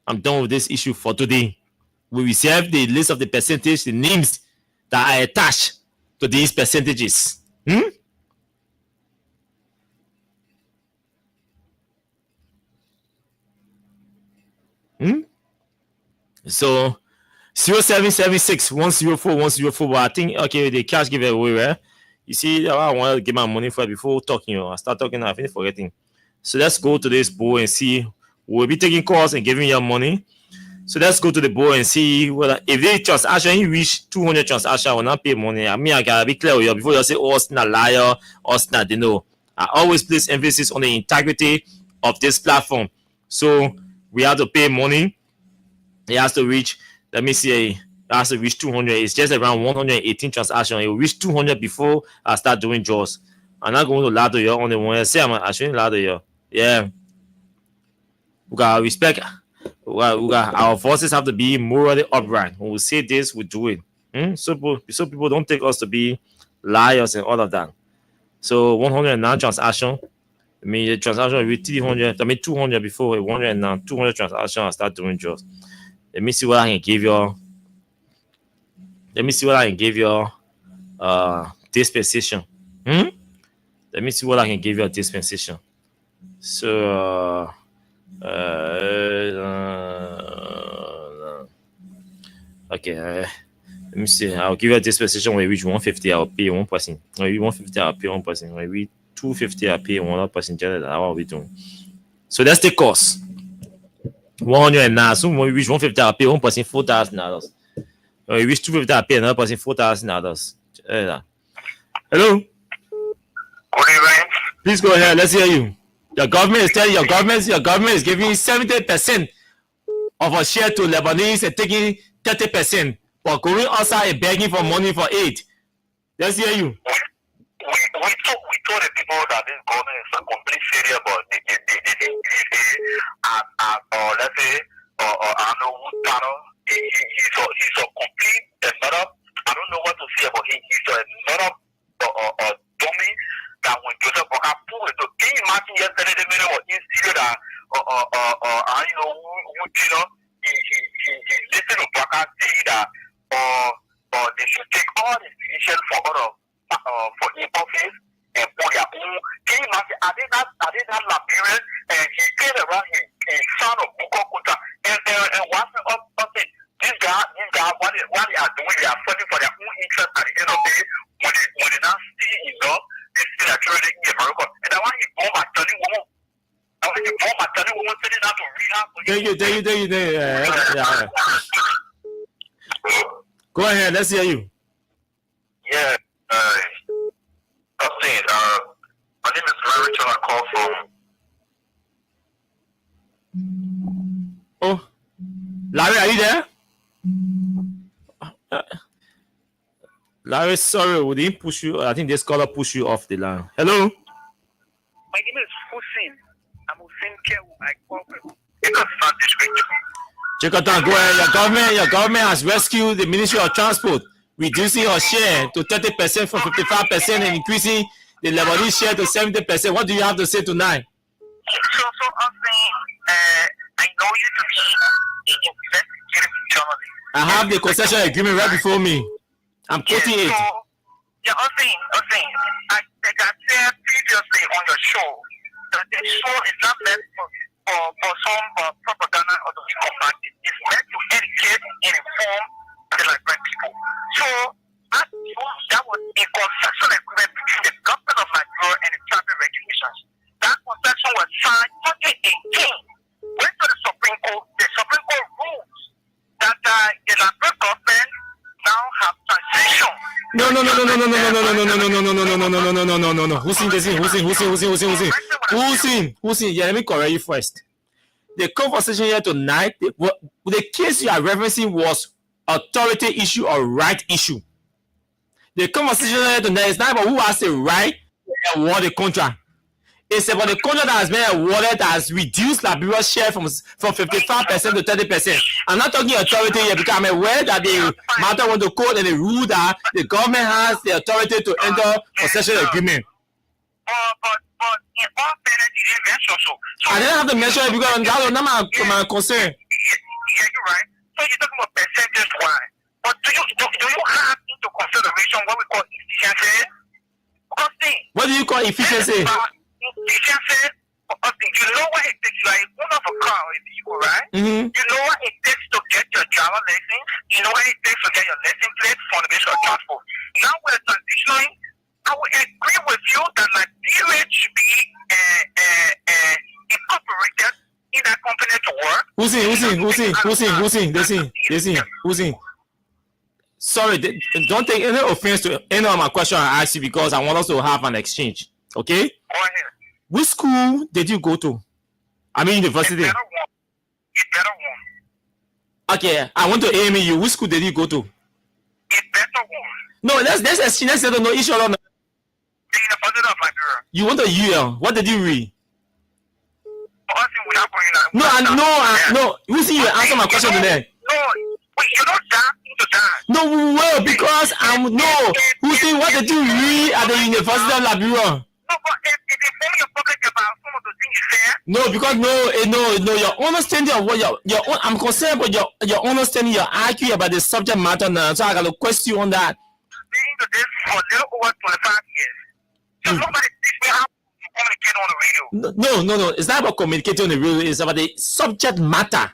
Speaker 5: I'm done with this issue for today. We reserve the list of the percentage, the names that are attached to these percentages. So 0776 104 104. But I think okay, the cash giveaway, right? You see, I want to get my money for it before talking. I start talking, I finish forgetting. So let's go to this board and see. We'll be taking calls and giving your money. So let's go to the board and see whether if they transaction you reach 200 transactions, I will not pay money. I mean, I gotta be clear with you before you say, oh, Austin a liar, Austin they know. I always place emphasis on the integrity of this platform. So we have to pay money. It has to reach, let me see, it has to reach 200. It's just around 118 transactions. It will reach 200 before I start doing draws. I'm not going to lie to you on the one. Say I shouldn't lie to you. Yeah. We got respect. We got our voices have to be morally upright. When we say this, we do it. So people don't take us to be liars and all of that. So 109 transactions. I mean, the transaction will be 300. I mean, 200 before 109. 200 transactions. I start doing draws. Let me see what I can give you. Let me see what I can give you. Dispensation. Let me see what I can give you a dispensation. So. Okay, let me see. I'll give you a dispensation when we reach 150. I'll pay one person. When we reach 150, I'll pay one person. When we reach 250, I'll pay one other person. That's what we're doing. So that's the cost. 109. So when we reach 150, I'll pay one person $4,000. When we reach 250, I'll pay another person $4,000. Hello. Please go ahead. Let's hear you. Your government is telling your government is giving 70% of a share to Lebanese and taking 30%, but going outside and begging for money for aid. Let's hear you.
Speaker 9: We told the people that this government is a complete failure, but they didn't let's say, I don't know who Tano. He's a complete another. I don't know what to say about him. He's another dummy. That when Joseph Boka pulled it, so can you imagine yesterday the minute was instilled that he listened to Boka say that they should take all the decisions for office and put their own. Can you imagine? I did not Liberian and he came around his son of Buko Kuta and what's up thing. This guy, what they are doing, they are fighting for their own interest at the end of the day. When they not see enough, they still are trying to get America. And I want you to bomb telling woman. I want you to bomb telling woman sitting out to read out.
Speaker 5: Thank you. Go ahead, let's hear you.
Speaker 9: Yeah, my name is Larry Richard. I call from.
Speaker 5: Oh, Larry, are you there? Larry, sorry, we didn't push you. I think this caller pushed you off the line. Hello?
Speaker 9: My name is Hussein. I'm Hussein Kewu. I call from Ekatan District.
Speaker 5: Chekatan, go ahead. Your government has rescued the Ministry of Transport, reducing our share to 30% from 55% and increasing the Lebanese share to 70%. What do you have to say tonight?
Speaker 9: So I'm saying, I know you to be an investigative journalist.
Speaker 5: I have the concession agreement right before me. I'm quoting it.
Speaker 9: So, yeah, I'm saying, like I said previously on your show, that the show is not meant for some propaganda or to be combative. It's meant to educate and inform the Liberian people. So, that was a concession agreement between the government of Nigeria and the traffic regulations. That concession was signed 2018. Went to the Supreme Court. The Supreme Court rules that the Liberian government now have transition.
Speaker 5: No. Hussein. Yeah, let me correct you first. The conversation here tonight, the case you are referencing was authority issue or right issue. The conversation here tonight is not about who has the right to award the contract. It's about the contract that has been awarded that has reduced Liberia's share from 55% to 30%. I'm not talking authority here because I'm aware that the matter want to court and the rule that the government has the authority to enter concession agreement.
Speaker 9: But in all fairness, you didn't mention so.
Speaker 5: I didn't have to mention it because that was not my concern.
Speaker 9: Yeah, you're right. So you're talking about percentage wise. But do you have into consideration what we call efficiency?
Speaker 5: What do you call efficiency?
Speaker 9: Efficiency, you know what it takes, like one of a car in vehicle, right?
Speaker 5: Mm-hmm.
Speaker 9: You know what it takes to get your driver license. You know what it takes to get your license plate for the basic transport. Now we're transitioning. I would agree with you that Nigeria should be incorporated in that company to work.
Speaker 5: Hussein. Sorry, don't take any offense to any of my question I asked you because I want us to have an exchange. Okay?
Speaker 9: Go ahead.
Speaker 5: Which school did you go to? I mean university.
Speaker 9: You better one.
Speaker 5: Okay, I want to AMU. Which school did you go to?
Speaker 9: You better one.
Speaker 5: No, let's exchange. Let's no issue on.
Speaker 9: The University of Nigeria.
Speaker 5: You want to UL? What did you read? No. Hussein, you answer my question today.
Speaker 9: No, you're not that into that.
Speaker 5: No, well, because Hussein, what did you read at the University of Liberia?
Speaker 9: No, but if you tell me your public about some of the things you said.
Speaker 5: No, because no, your understanding of what your I'm concerned about your understanding, your IQ about the subject matter now. So I got a question on that.
Speaker 9: I've been into this for a little over 25 years. So nobody teach me how to communicate on the radio.
Speaker 5: No. It's not about communicating on the radio. It's about the subject matter.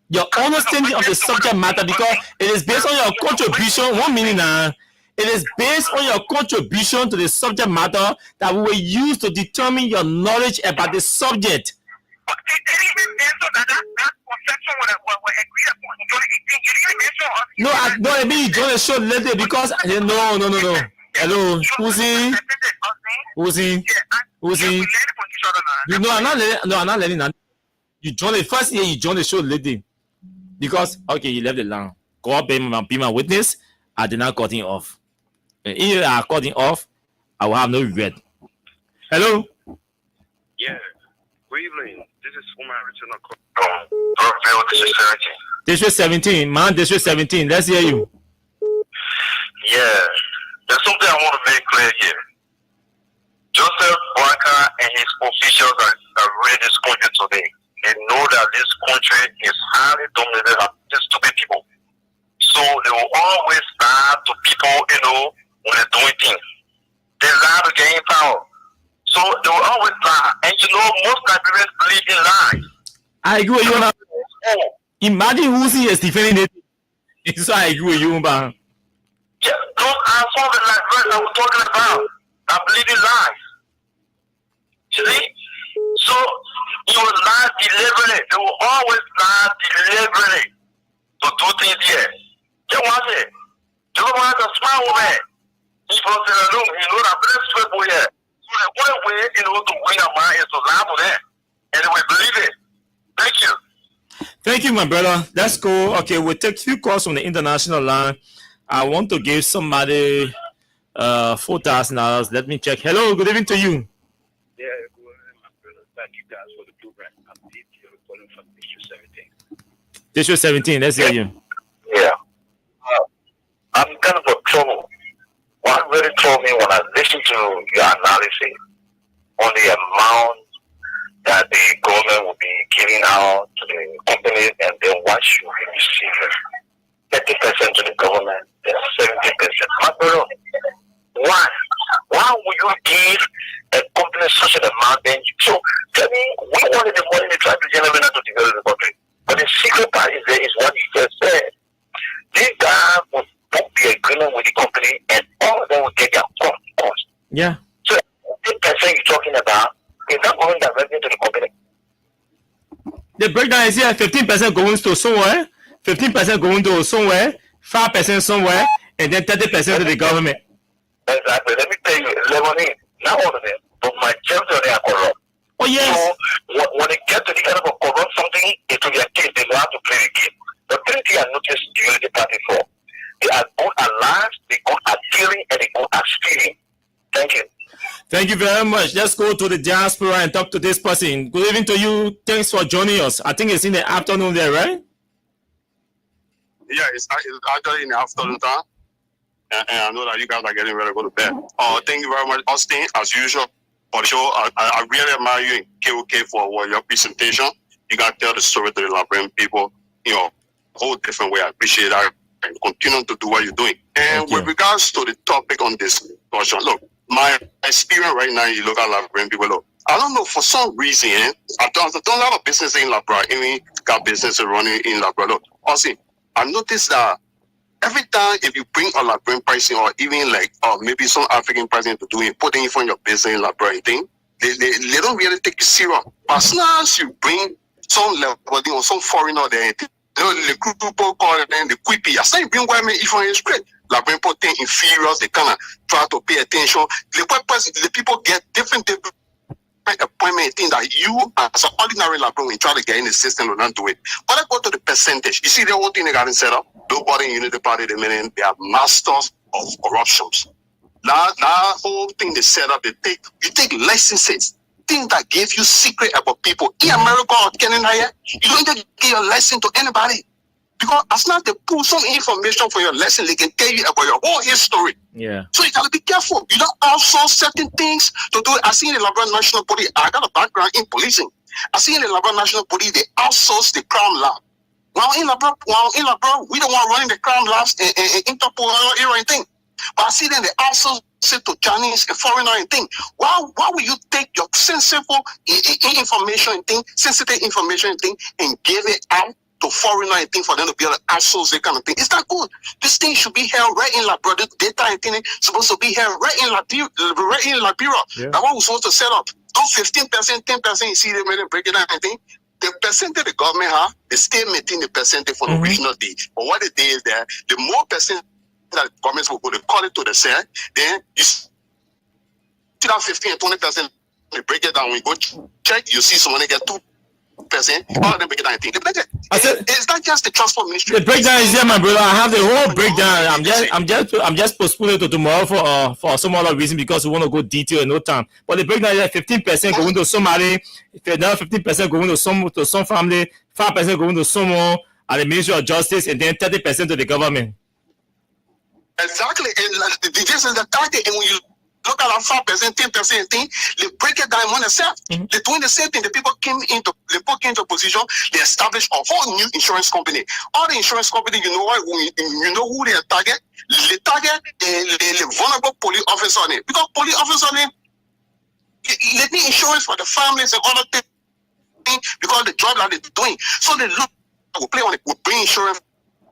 Speaker 5: Your understanding of the subject matter, because it is based on your contribution. 1 minute now. It is based on your contribution to the subject matter that we will use to determine your knowledge about the subject.
Speaker 9: But they didn't even mention that conception was agreed upon in 2018. You didn't mention us.
Speaker 5: No, I mean you joined the show later because no. Hello, Hussein. You know, I'm not letting that. You joined the first year. You joined the show later because you left the line. God be my witness. I did not cut him off. If I cut him off, I will have no regret. Hello.
Speaker 10: Yeah. Good evening. This is Umar Richard
Speaker 9: Brookville,
Speaker 5: District 17. Man, District 17. Let's hear you.
Speaker 9: Yeah. There's something I want to make clear here. Joseph Boakai and his officials are running this country today. They know that this country is highly dominated by these stupid people. So they will always lie to people, when they're doing things. They lie to gain power. So they will always lie. And most Nigerians believe in lies.
Speaker 5: I agree with you. Imagine Hussein is defending it. So I agree with you, man.
Speaker 9: Yeah, those are some of the Nigerians that we're talking about. I believe in lies. You see? So you will lie deliberately. They will always lie deliberately to do things here. You want it? You don't want a smart woman. He's from the room. That bless people here. So the only way, to win a man is to lie to them. And they will believe it. Thank you.
Speaker 5: Thank you, my brother. Let's go. Okay, we'll take 2 calls from the international line. I want to give somebody $4,000. Let me check. Hello, good evening to you.
Speaker 10: Yeah, good evening, my brother. Thank you guys for the program. I'm Dave here calling from District 17.
Speaker 5: District 17, let's hear you.
Speaker 9: Yeah. I'm kind of a trouble. What really troubled me when I listen to your analysis on the amount that the government will be giving out to the companies, and then what should we receive? 30% to the government, then 70%. My brother, why? Why would you give a company such an amount? Then so tell me, we wanted the money to try to generate to develop the country. But the secret part is there is what he just said. This guy will book the agreement with the company, and all of them will get their cost.
Speaker 5: Yeah.
Speaker 9: So the percent you're talking about is not going directly to the company.
Speaker 5: The breakdown is here: 15% going to somewhere, 15% going to somewhere, 5% somewhere, and then 30% to the government.
Speaker 9: Exactly. Let me tell you, Lebanon, not all of them, but majority of them are corrupt.
Speaker 5: Oh yes.
Speaker 9: So when they get to the kind of corrupt something, it will be a case they know how to play the game. The three things I noticed the Unity Party for: they are good at lives, they good at dealing, and they good at stealing. Thank you.
Speaker 5: Thank you very much. Let's go to the diaspora and talk to this person. Good evening to you. Thanks for joining us. I think it's in the afternoon there, right?
Speaker 11: Yeah, it's actually in the afternoon time. And I know that you guys are getting ready to go to bed. Thank you very much, Austin, as usual, for the show. I really admire you and KOK for your presentation. You got to tell the story to the Liberian people, a whole different way. I appreciate that. And continue to do what you're doing. And with regards to the topic on this discussion, look, my experience right now, you look at Liberian people, look, I don't know, for some reason, I've done a lot of business in Labrador, even got business running in Labrador. Look, Austin, I noticed that every time if you bring a Liberian person or even maybe some African person to do it, putting in front of your business in Liberian thing, they don't really take it serious. But as soon as you bring some Lebanese or some foreigner there, the people call it the quippy. As you bring women, if it's great. Liberian people think inferior, they kind of try to pay attention. The people get different appointment thing that you as an ordinary Liberian will try to get in the system or not do it. But I go to the percentage. You see the whole thing they got set up? Nobody in Unity Party, they are masters of corruptions. That whole thing they set up, you take licenses, things that give you secret about people. In America or Canada, you don't give your lesson to anybody. Because as long as they pull some information for your lesson, they can tell you about your whole history.
Speaker 5: Yeah.
Speaker 9: So you gotta be careful. You don't outsource certain things to do it. I see in the Labrador National Police, I got a background in policing. I see in the Labrador National Police, they outsource the crime lab. While in Labrador, we don't want running the crime labs and Interpol or anything. But I see them, they outsource it to Chinese and foreigner and thing. Why will you take your sensitive information and thing, and give it out to foreigner and thing for them to be able to outsource that kind of thing? It's not good. This thing should be held right in Labrador. Data and thing supposed to be held right in Liberia. Yeah. That one was supposed to set up. Don't 15%, 10%, you see they made it break it down and thing. The percentage the government have, they still maintain the percentage for the original deed. But what it is there, the more percent that governments will go, they call it to the side, then you see that 15 and 20%, they break it down. When you go check, you see someone get 2%, all of them break it down. I think it's not just the transport ministry.
Speaker 5: The breakdown is here, my brother. I have the whole breakdown. I'm just postponing to tomorrow for some other reason because we want to go detail in no time. But the breakdown is 15% going to somebody, another 15% going to some family, 5% going to someone at the Ministry of Justice, and then 30% to the government.
Speaker 9: Exactly, and this is the target. And when you look at that 5%, 10% thing, they break it down on themselves. They're doing the same thing. The people came into position. They established a whole new insurance company. All the insurance company, you know what? You know who they target? They target the vulnerable police officer on it, because police officer on it, they need insurance for the families and other things because the job that they're doing. So they look, we play on it. We bring insurance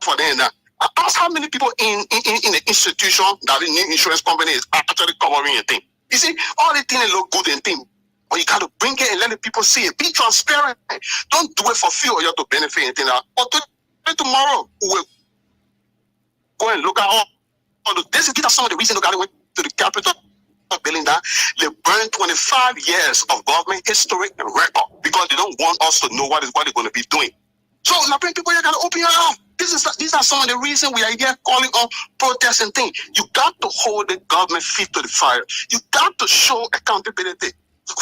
Speaker 9: for them now. Ask how many people in the institution that the new insurance company is actually covering a thing. You see, all the things look good and thing, but you got to bring it and let the people see it. Be transparent. Don't do it for fear or you have to benefit anything. But tomorrow, we'll go and look at all the. These are some of the reasons they went to the Capitol building that they burned 25 years of government history and record because they don't want us to know what they're going to be doing. So, Liberian people, you got to open your eyes. These are some of the reasons we are here calling on protests and things. You got to hold the government feet to the fire. You got to show accountability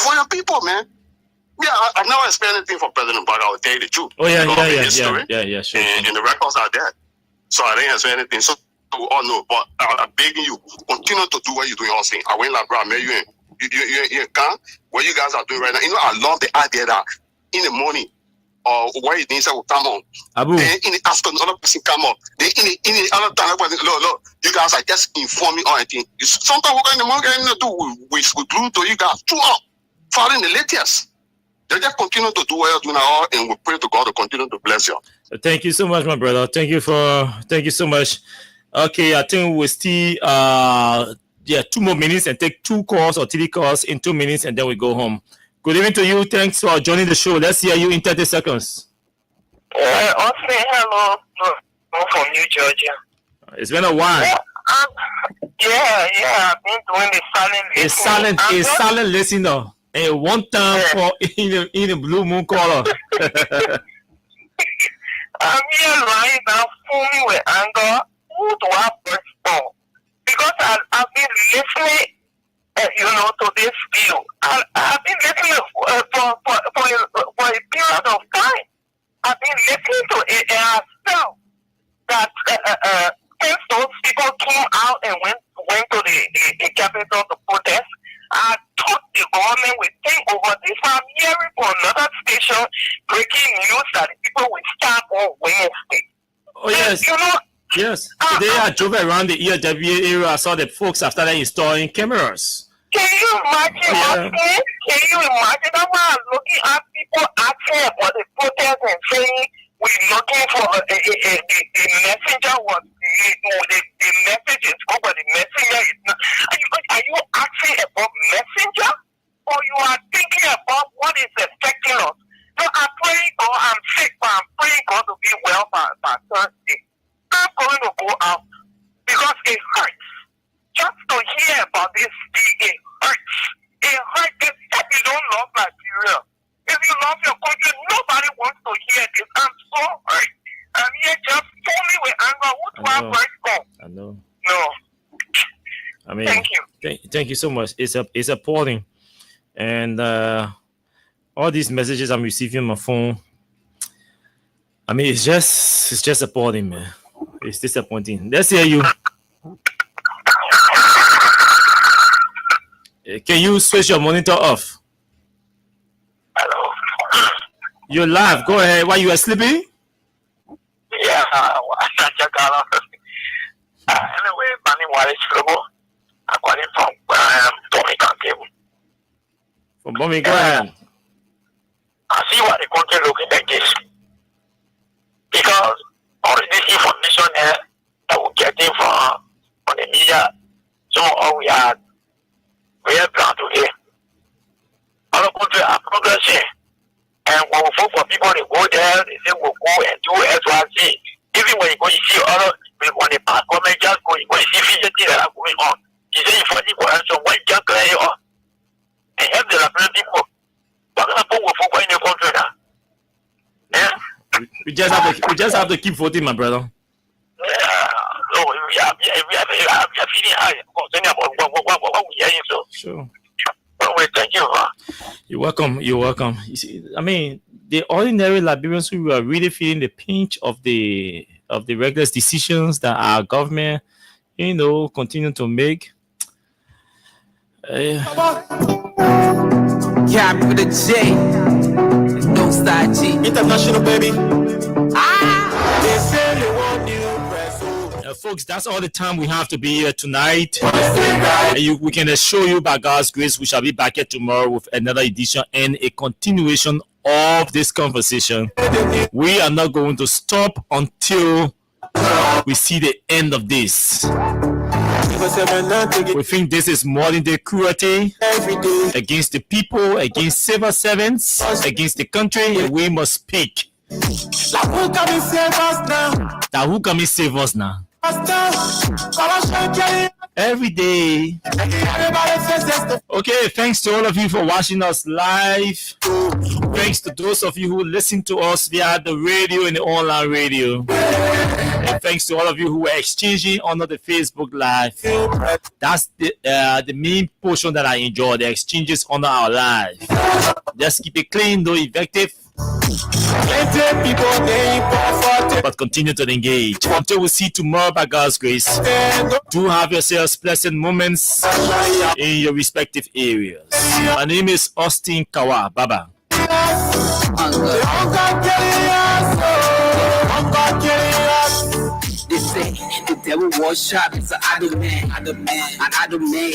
Speaker 9: for your people, man. Yeah, I've never experienced anything from President Biden. I will tell you the truth.
Speaker 5: Oh yeah,
Speaker 9: sure.
Speaker 5: And the
Speaker 9: records are there. So I didn't expect anything. So
Speaker 11: we all know, but I'm begging you, continue to do what you're doing, Austin. I went like, bro, I met you in camp, what you guys are doing right now. You know, I love the idea that in the morning, or where you think will come on.
Speaker 5: Abu.
Speaker 11: Then in the afternoon, another person come up. Then in the other time, look, you guys are just informing on anything. Sometimes we're in the morning, we glue to you guys too long, following the latest. They just continue to do what you're doing now, and we pray to God to continue to bless you.
Speaker 5: Thank you so much, my brother. Thank you so much. Okay, I think we'll still 2 more minutes and take 2 calls or 3 calls in 2 minutes, and then we go home. Good evening to you. Thanks for joining the show. Let's hear you in 30 seconds.
Speaker 9: I'll say hello from New Georgia.
Speaker 5: It's been a while.
Speaker 9: Yeah, I've been doing the silent listening.
Speaker 5: A silent listener. And one time for in the blue moon color.
Speaker 9: I'm here lying down, foaming with anger. Who do I first for? Because I've been listening, to this view. I've been listening for a period of time. I've been listening to it, and I felt that since those people came out and went to the capital to protest, I thought the government would take over this. I'm hearing from another station breaking news that the people will start on Wednesday.
Speaker 5: Oh, yes. Yes. Today I drove around the ERWA area. I saw the folks after that installing cameras.
Speaker 9: Can you imagine? Can you imagine? I'm looking at people asking about the protest and saying we're looking for the messenger was the message is over, the messenger is not. Are you asking about messenger, or you are thinking about what is affecting us? So I'm praying God, I'm sick, but I'm praying God to be well by Thursday. I'm going to go out because it hurts. Just to hear about this, it hurts. It hurts. They said you don't love Nigeria. If you love your country, nobody wants to hear this. I'm so hurt. I'm here just foaming with anger. Who do I first go?
Speaker 5: I know.
Speaker 9: No.
Speaker 5: I mean,
Speaker 9: thank you.
Speaker 5: Thank you so much. It's appalling. And all these messages I'm receiving on my phone, I mean, it's just appalling, man. It's disappointing. Let's hear you. Can you switch your monitor off?
Speaker 9: Hello.
Speaker 5: You're live. Go ahead. Why you are sleeping?
Speaker 9: Yeah. Anyway, Manny Wallace Flobo. I'm calling from Birmingham Cable.
Speaker 5: From Birmingham, go ahead.
Speaker 9: I see what the country looking like this. Because all this information that we're getting from the media, some of we are planned today. Other countries are progressing. And when we vote for people, they go there, they say we'll go and do XYZ. Even when you go, you see other, when the past government just go, you go, you see things that are going on. You say you find people, so when you just clear on and help the Liberian people, what can happen with folk in the country now? Yeah?
Speaker 5: We just have to keep voting, my brother.
Speaker 9: Yeah. So we are feeling high concerning about what we are hearing. So.
Speaker 5: Sure.
Speaker 9: Well, thank you.
Speaker 5: You're welcome. You see, I mean, the ordinary Liberians who are really feeling the pinch of the reckless decisions that our government, continue to make.
Speaker 7: Cap with a J. No style G.
Speaker 8: International, baby.
Speaker 7: They say they want new press.
Speaker 5: Folks, that's all the time we have to be here tonight. We can assure you by God's grace, we shall be back here tomorrow with another edition and a continuation of this conversation. We are not going to stop until we see the end of this. We think this is modern day cruelty against the people, against civil servants, against the country, and we must speak.
Speaker 8: Who come and save us now?
Speaker 5: Now who come and save us now? Every day. Okay, thanks to all of you for watching us live. Thanks to those of you who listen to us via the radio and the online radio. And thanks to all of you who are exchanging under the Facebook Live. That's the main portion that I enjoy, the exchanges under our live. Just keep it clean, though effective.
Speaker 8: Plenty people, they
Speaker 5: but continue to engage. Until we see tomorrow by God's grace, do have yourselves pleasant moments in your respective areas. My name is Austin Kawa. Baba.
Speaker 7: They say the devil was shot, so I demand, and I demand.